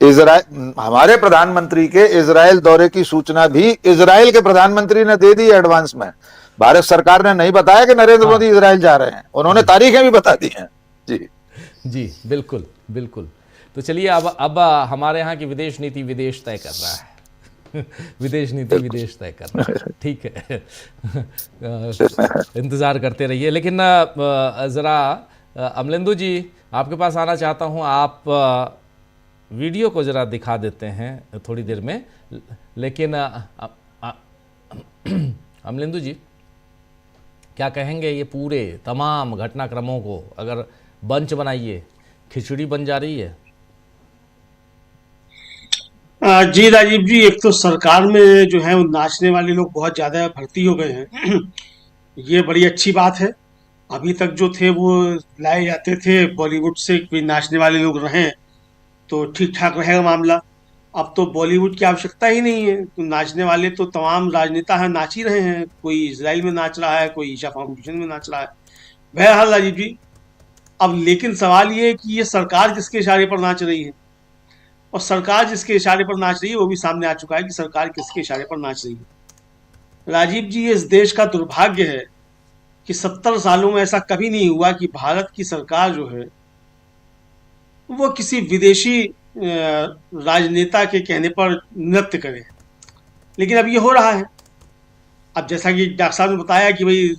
इजराइल, हमारे प्रधानमंत्री के इजराइल दौरे की सूचना भी इजराइल के प्रधानमंत्री ने दे दी एडवांस में। भारत सरकार ने नहीं बताया कि नरेंद्र मोदी इजराइल जा रहे हैं, उन्होंने तारीखें भी बता दी हैं। जी जी, बिल्कुल बिल्कुल। तो चलिए अब हमारे यहाँ की विदेश नीति विदेश तय कर रहा है। विदेश नीति विदेश तय कर रहा है, ठीक है। इंतज़ार करते रहिए। लेकिन ज़रा अमलेंदु जी आपके पास आना चाहता हूँ। आप वीडियो को ज़रा दिखा देते हैं थोड़ी देर में। लेकिन अमलेंदु जी क्या कहेंगे ये पूरे तमाम घटनाक्रमों को? अगर बंच बनाइए, खिचड़ी बन जा रही है। जी राजीव जी, एक तो सरकार में जो है वो नाचने वाले लोग बहुत ज़्यादा भर्ती हो गए हैं। ये बड़ी अच्छी बात है। अभी तक जो थे वो लाए जाते थे बॉलीवुड से, कोई नाचने वाले लोग रहें तो ठीक ठाक रहेगा मामला। अब तो बॉलीवुड की आवश्यकता ही नहीं है, तो नाचने वाले तो तमाम राजनेता हैं, नाच ही रहे हैं। कोई इजराइल में नाच रहा है, कोई ईशा फाउंडेशन में नाच रहा है। बहरहाल राजीव जी, अब लेकिन सवाल ये है कि ये सरकार किसके इशारे पर नाच रही है, और सरकार जिसके इशारे पर नाच रही है वो भी सामने आ चुका है कि सरकार किसके इशारे पर नाच रही है। राजीव जी, ये इस देश का दुर्भाग्य है कि 70 सालों में ऐसा कभी नहीं हुआ कि भारत की सरकार जो है वो किसी विदेशी राजनेता के कहने पर नृत्य करे। लेकिन अब ये हो रहा है। अब जैसा कि डॉक्टर साहब ने बताया कि भाई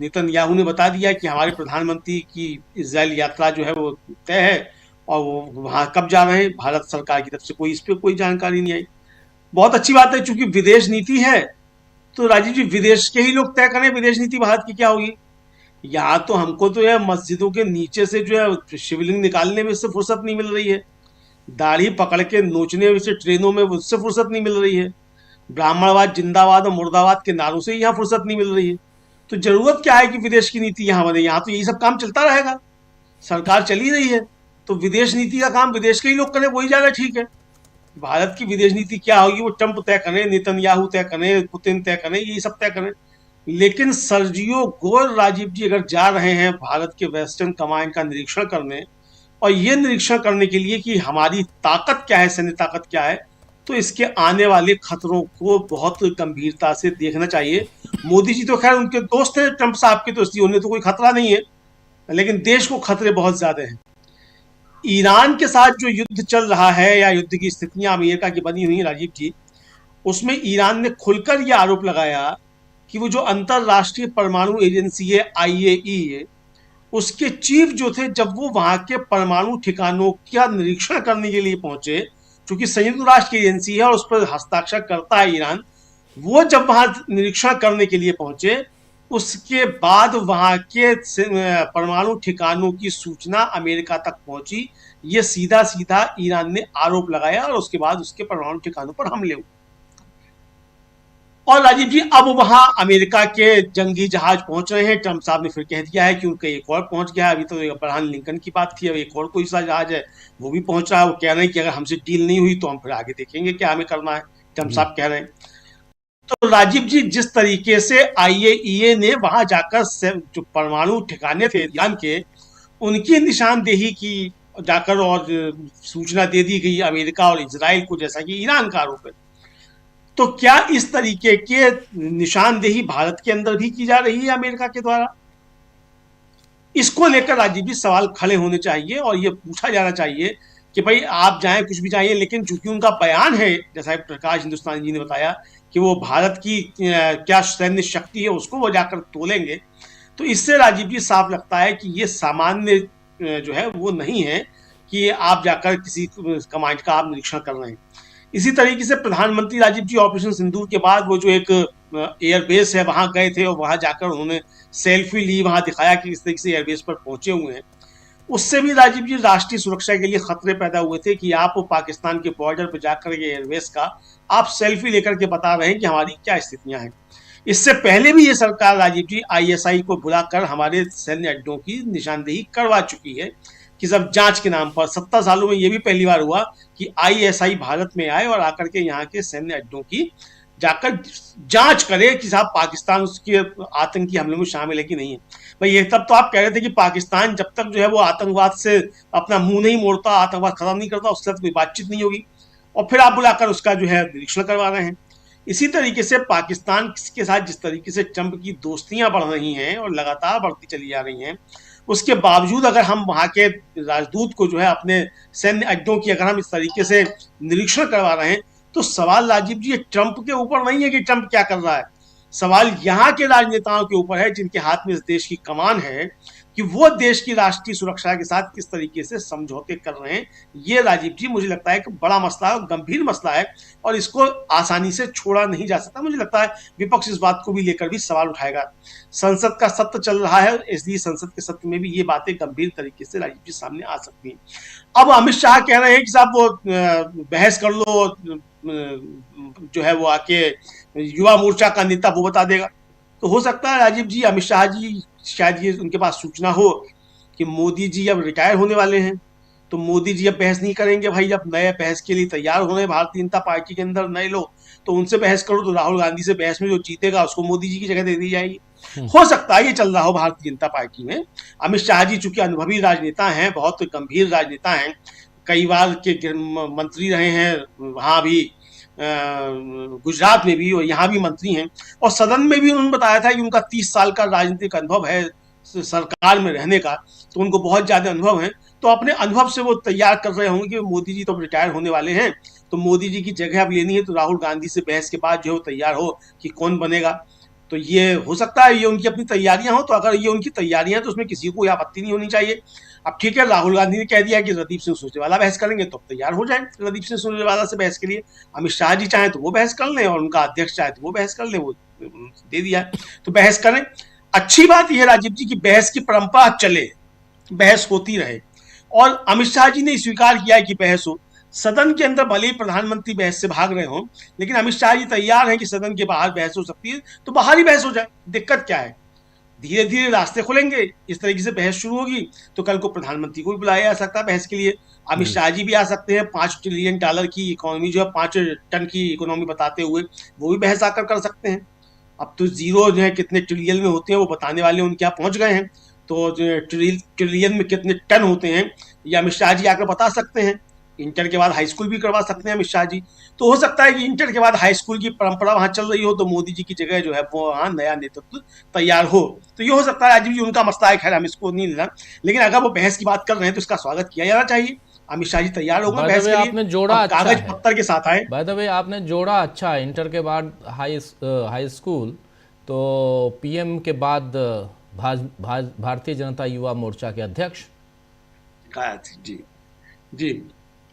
नेतन्याहू ने बता दिया कि हमारे प्रधानमंत्री की इजराइल यात्रा जो है वो तय है, और वो वहाँ कब जा रहे हैं भारत सरकार की तरफ से इस पर कोई जानकारी नहीं आई। बहुत अच्छी बात है, चूंकि विदेश नीति है तो राजीव जी विदेश के ही लोग तय करें विदेश नीति भारत की क्या होगी। यहाँ तो हमको तो यह मस्जिदों के नीचे से जो है शिवलिंग निकालने में उससे फुर्सत नहीं मिल रही है, दाढ़ी पकड़ के नोचने से ट्रेनों में उससे फुर्सत नहीं मिल रही है, ब्राह्मणवाद जिंदाबाद और मुर्दाबाद के नारों से यहाँ फुर्सत नहीं मिल रही है। तो जरूरत क्या है कि विदेश की नीति यहाँ बने? यहाँ तो यही सब काम चलता रहेगा, सरकार चली रही है, तो विदेश नीति का काम विदेश के ही लोग करें, वही ज्यादा ठीक है। भारत की विदेश नीति क्या होगी वो ट्रंप तय करें, नेतन्याहू तय करें, पुतिन तय करें, यही सब तय करें। लेकिन सर्जियो गोर राजीव जी अगर जा रहे हैं भारत के वेस्टर्न कमांड का निरीक्षण करने, और ये निरीक्षण करने के लिए कि हमारी ताकत क्या है, सैन्य ताकत क्या है, तो इसके आने वाले खतरों को बहुत गंभीरता से देखना चाहिए। मोदी जी तो खैर उनके दोस्त हैं, ट्रंप साहब के दोस्ती, उन्हें तो कोई खतरा नहीं है, लेकिन देश को खतरे बहुत ज्यादा हैं। ईरान के साथ जो युद्ध चल रहा है या युद्ध की स्थितियां अमेरिका की बनी हुई हैं राजीव जी, उसमें ईरान ने खुलकर यह आरोप लगाया कि वो जो अंतरराष्ट्रीय परमाणु एजेंसी है IAEA, उसके चीफ जो थे, जब वो वहां के परमाणु ठिकानों का निरीक्षण करने के लिए पहुंचे, क्योंकि संयुक्त राष्ट्र की एजेंसी है और उस पर हस्ताक्षर करता है ईरान, वो जब वहां निरीक्षण करने के लिए पहुंचे, उसके बाद वहां के परमाणु ठिकानों की सूचना अमेरिका तक पहुंची। ये सीधा सीधा ईरान ने आरोप लगाया और उसके बाद उसके परमाणु ठिकानों पर हमले हुए। और राजीव जी अब वहां अमेरिका के जंगी जहाज पहुंच रहे हैं। ट्रंप साहब ने फिर कह दिया है कि उनका एक और पहुंच गया। अभी तो अब्राहम लिंकन की बात थी, अब एक और कोई सा जहाज है वो भी पहुंच रहा है। वो कह रहे हैं कि अगर हमसे डील नहीं हुई तो हम फिर आगे देखेंगे क्या हमें करना है, ट्रंप साहब कह रहे हैं। तो राजीव जी, जिस तरीके से IAEA ने वहां जाकर जो परमाणु ठिकाने थे ईरान के, उनकी निशानदेही की जाकर और सूचना दे दी गई अमेरिका और इजराइल को, जैसा कि ईरान का आरोप है। तो क्या इस तरीके के निशानदेही भारत के अंदर भी की जा रही है अमेरिका के द्वारा? इसको लेकर राजीव जी सवाल खड़े होने चाहिए और ये पूछा जाना चाहिए कि भाई आप जाएं कुछ भी चाहिए, लेकिन चूंकि उनका बयान है, जैसा प्रकाश हिंदुस्तानी जी ने बताया कि वो भारत की क्या सैन्य शक्ति है उसको वो जाकर तोलेंगे, तो इससे राजीव जी साफ लगता है कि ये सामान्य जो है वो नहीं है कि आप जाकर किसी कमांड का आप निरीक्षण कर रहे हैं। इसी तरीके से प्रधानमंत्री राजीव जी ऑपरेशन सिंदूर के बाद वो जो एक एयरबेस है वहां गए थे और वहां जाकर उन्होंने सेल्फी ली, वहां दिखाया कि इस तरीके से एयरबेस पर पहुंचे हुए हैं। उससे भी राजीव जी राष्ट्रीय सुरक्षा के लिए खतरे पैदा हुए थे कि आप पाकिस्तान के बॉर्डर पर जाकर के एयरबेस का आप सेल्फी लेकर के बता रहे हैं कि हमारी क्या स्थितियां हैं। इससे पहले भी ये सरकार राजीव जी ISI को बुलाकर हमारे सैन्य अड्डों की निशानदेही करवा चुकी है कि सब जांच के नाम पर। 70 सालों में ये भी पहली बार हुआ कि ISI भारत में आए और आकर के यहाँ के सैन्य अड्डों की जाकर जांच करे कि साहब पाकिस्तान उसके आतंकी हमले में शामिल है कि नहीं है। भाई ये तब तो आप कह रहे थे कि पाकिस्तान जब तक जो है वो आतंकवाद से अपना मुंह नहीं मोड़ता, आतंकवाद खत्म नहीं करता, उसके साथ कोई बातचीत नहीं होगी, और फिर आप बुलाकर उसका जो है निरीक्षण करवा रहे हैं। इसी तरीके से पाकिस्तान के साथ जिस तरीके से ट्रंप की दोस्तियां बढ़ रही हैं और लगातार बढ़ती चली जा रही हैं, उसके बावजूद अगर हम वहां के राजदूत को जो है अपने सैन्य अड्डों की अगर हम इस तरीके से निरीक्षण करवा रहे हैं, तो सवाल राजीव जी ये ट्रंप के ऊपर नहीं है कि ट्रंप क्या कर रहा है, सवाल यहाँ के राजनेताओं के ऊपर है जिनके हाथ में इस देश की कमान है, कि वो देश की राष्ट्रीय सुरक्षा के साथ किस तरीके से समझौते कर रहे हैं। ये राजीव जी मुझे लगता है कि बड़ा मसला है, गंभीर मसला है, और इसको आसानी से छोड़ा नहीं जा सकता। मुझे लगता है विपक्ष इस बात को भी लेकर भी सवाल उठाएगा। संसद का सत्र चल रहा है, इसलिए संसद के सत्र में भी ये बातें गंभीर तरीके से राजीव जी सामने आ सकती हैं। अब अमित शाह कह रहे हैं कि साहब वो बहस कर लो, जो है वो आके युवा मोर्चा का नेता वो बता देगा। तो हो सकता है राजीव जी अमित शाह जी शायद ये उनके पास सूचना हो कि मोदी जी अब रिटायर होने वाले हैं, तो मोदी जी अब बहस नहीं करेंगे। भाई अब नए बहस के लिए तैयार हो रहे हैं भारतीय जनता पार्टी के अंदर नए लोग, तो उनसे बहस करो तो राहुल गांधी से बहस में जो जीतेगा उसको मोदी जी की जगह दे दी जाएगी। हो सकता है ये चल रहा हो भारतीय जनता पार्टी में। अमित शाह जी चूंकि अनुभवी राजनेता हैं, बहुत गंभीर राजनेता हैं, कई बार के मंत्री रहे हैं, वहां भी गुजरात में भी और यहाँ भी मंत्री हैं, और सदन में भी उन्होंने बताया था कि उनका 30 साल का राजनीतिक अनुभव है सरकार में रहने का, तो उनको बहुत ज्यादा अनुभव है। तो अपने अनुभव से वो तैयार कर रहे होंगे कि मोदी जी तो रिटायर होने वाले हैं, तो मोदी जी की जगह अब लेनी है, तो राहुल गांधी से बहस के बाद जो है तैयार हो कि कौन बनेगा। तो ये हो सकता है ये उनकी अपनी तैयारियां हो, तो अगर ये उनकी तैयारियां तो उसमें किसी को कोई आपत्ति नहीं होनी चाहिए। अब ठीक है, राहुल गांधी ने कह दिया कि रणदीप सिंह सुरजेवाला बहस करेंगे, तो तैयार हो जाए रणदीप सिंह सुरजेवाला से बहस के लिए। अमित शाह जी चाहे तो वो बहस कर लें, और उनका अध्यक्ष चाहे तो वो बहस कर ले, वो दे दिया है तो बहस करें। अच्छी बात यह राजीव जी की बहस की परंपरा चले, बहस होती रहे, और अमित शाह जी ने स्वीकार किया है कि बहस हो। सदन के अंदर भले ही प्रधानमंत्री बहस से भाग रहे हों, लेकिन अमित शाह जी तैयार हैं कि सदन के बाहर बहस हो सकती है, तो बाहर ही बहस हो जाए, दिक्कत क्या है। धीरे धीरे रास्ते खुलेंगे, इस तरीके से बहस शुरू होगी तो कल को प्रधानमंत्री को भी बुलाया जा सकता है बहस के लिए। अमित शाह जी भी आ सकते हैं, $5 ट्रिलियन की इकोनॉमी जो है, 5 टन की इकोनॉमी बताते हुए, वो भी बहस आकर कर सकते हैं। अब तो जीरो जो है कितने ट्रिलियन में होते हैं वो बताने वाले उनके यहाँ पहुंच गए हैं, तो ट्रिलियन में कितने टन होते हैं ये अमित शाह जी आकर बता सकते हैं। इंटर के बाद हाई स्कूल भी करवा सकते हैं अमित शाह जी। तो हो सकता है कि इंटर के बाद हाई स्कूल की परंपरा वहां चल रही हो, तो मोदी जी की जगह जो है वो वहां नया नेतृत्व तैयार हो। तो ये हो सकता है राजीव जी, उनका मसला है, खैर हम इसको नहीं लेना, लेकिन अगर वो बहस की बात कर रहे हैं तो इसका स्वागत किया जाना चाहिए। अमित शाह जी तैयार होगा बहस के लिए, आपने जोड़ा अच्छा कागज पत्थर के साथ आए। बाय द वे आपने जोड़ा अच्छा है, इंटर के बाद हाई स्कूल, तो पीएम के बाद भारतीय जनता युवा मोर्चा के अध्यक्ष। जी जी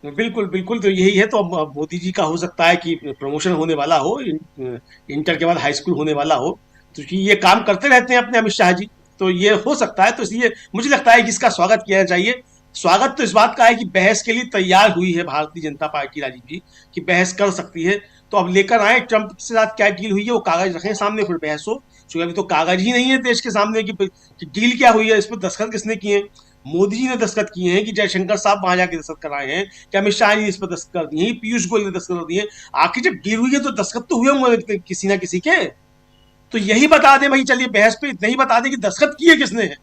बिल्कुल बिल्कुल, तो यही है। तो अब मोदी जी का हो सकता है कि प्रमोशन होने वाला हो, इंटर के बाद हाई स्कूल होने वाला हो, तो ये काम करते रहते हैं अपने अमित शाह जी, तो ये हो सकता है। तो इसलिए मुझे लगता है कि इसका स्वागत किया चाहिए। स्वागत तो इस बात का है कि बहस के लिए तैयार हुई है भारतीय जनता पार्टी राजीव जी, कि बहस कर सकती है। तो अब लेकर आए ट्रंप के साथ क्या डील हुई है, वो कागज रखें सामने, फिर बहस हो। क्योंकि अभी तो कागज ही नहीं है देश के सामने कि डील क्या हुई है, इस पर दस्तखत किसने किए हैं। मोदी जी ने दस्तखत किए हैं कि जयशंकर साहब वहां जाके दस्तखत कराए हैं, कि अमित शाह जी ने इस पर दस्तखत कर दिए हैं, पीयूष गोयल ने दस्तखत कर दिए हैं। आखिर जब डील हुई है तो दस्तखत तो हुए होंगे किसी ना किसी के। तो यही बता दे भाई, चलिए बहस पे इतना ही बता दे कि दस्तखत किए किसने है।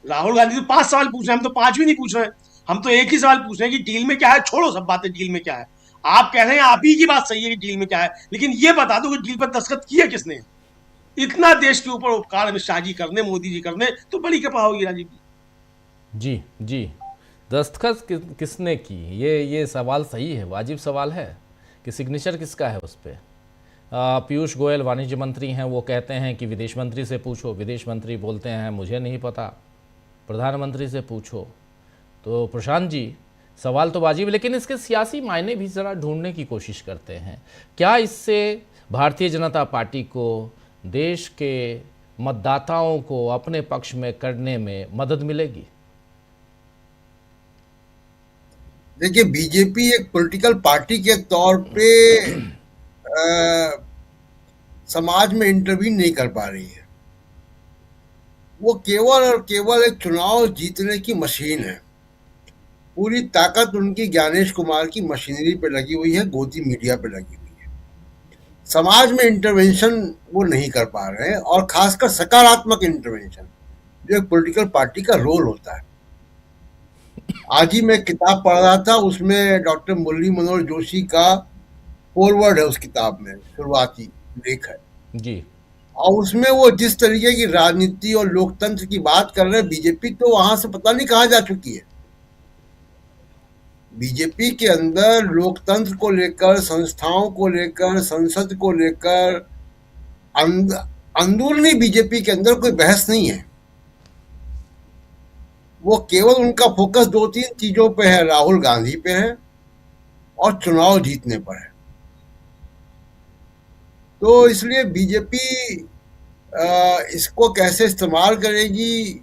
राहुल गांधी तो 5 सवाल पूछ रहे हैं, हम तो 5 भी नहीं पूछ रहे हैं। हम तो एक ही सवाल पूछ रहे हैं कि डील में क्या है। छोड़ो सब बातें, डील में क्या है। आप कह रहे हैं आप ही की बात सही है कि डील में क्या है, लेकिन ये बता दो कि डील पर दस्तखत किए किसने। इतना देश के ऊपर उपकार अमित शाह जी करने, मोदी जी करने, तो बड़ी कृपा होगी राजीव जी। जी दस्तखत किसने की, ये सवाल सही है, वाजिब सवाल है कि सिग्नेचर किसका है उस पर। पीयूष गोयल वाणिज्य मंत्री हैं, वो कहते हैं कि विदेश मंत्री से पूछो। विदेश मंत्री बोलते हैं मुझे नहीं पता, प्रधानमंत्री से पूछो। तो प्रशांत जी, सवाल तो वाजिब, लेकिन इसके सियासी मायने भी ज़रा ढूंढने की कोशिश करते हैं। क्या इससे भारतीय जनता पार्टी को देश के मतदाताओं को अपने पक्ष में करने में मदद मिलेगी? देखिए, बीजेपी एक पॉलिटिकल पार्टी के तौर पे समाज में इंटरवीन नहीं कर पा रही है। वो केवल और केवल एक चुनाव जीतने की मशीन है। पूरी ताकत उनकी ज्ञानेश कुमार की मशीनरी पे लगी हुई है, गोदी मीडिया पे लगी हुई है। समाज में इंटरवेंशन वो नहीं कर पा रहे हैं, और खासकर सकारात्मक इंटरवेंशन जो एक पॉलिटिकल पार्टी का रोल होता है। आज ही मैं किताब पढ़ रहा था, उसमें डॉक्टर मुरली मनोहर जोशी का फॉरवर्ड है, उस किताब में शुरुआती लेख है जी, और उसमें वो जिस तरीके की राजनीति और लोकतंत्र की बात कर रहे हैं, बीजेपी तो वहां से पता नहीं कहां जा चुकी है। बीजेपी के अंदर लोकतंत्र को लेकर, संस्थाओं को लेकर, संसद को लेकर अंदरूनी बीजेपी के अंदर कोई बहस नहीं है। वो केवल उनका फोकस 2-3 चीजों पे है, राहुल गांधी पे है और चुनाव जीतने पर है। तो इसलिए बीजेपी इसको कैसे इस्तेमाल करेगी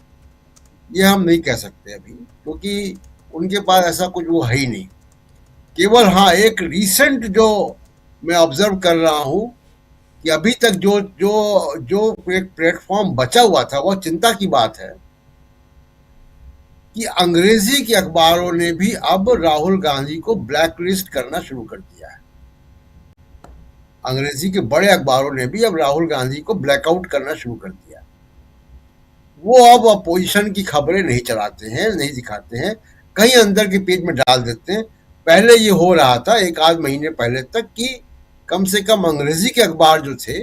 ये हम नहीं कह सकते अभी, क्योंकि उनके पास ऐसा कुछ वो है ही नहीं। केवल हाँ, एक रीसेंट जो मैं ऑब्जर्व कर रहा हूं कि अभी तक जो जो जो एक प्लेटफॉर्म बचा हुआ था, वो चिंता की बात है कि अंग्रेजी के अखबारों ने भी अब राहुल गांधी को ब्लैकलिस्ट करना शुरू कर दिया है। अंग्रेजी के बड़े अखबारों ने भी अब राहुल गांधी को ब्लैकआउट करना शुरू कर दिया। वो अब अपोजिशन की खबरें नहीं चलाते हैं, नहीं दिखाते हैं, कहीं अंदर के पेज में डाल देते हैं। पहले ये हो रहा था 1 आध महीने पहले तक कि कम से कम अंग्रेजी के अखबार जो थे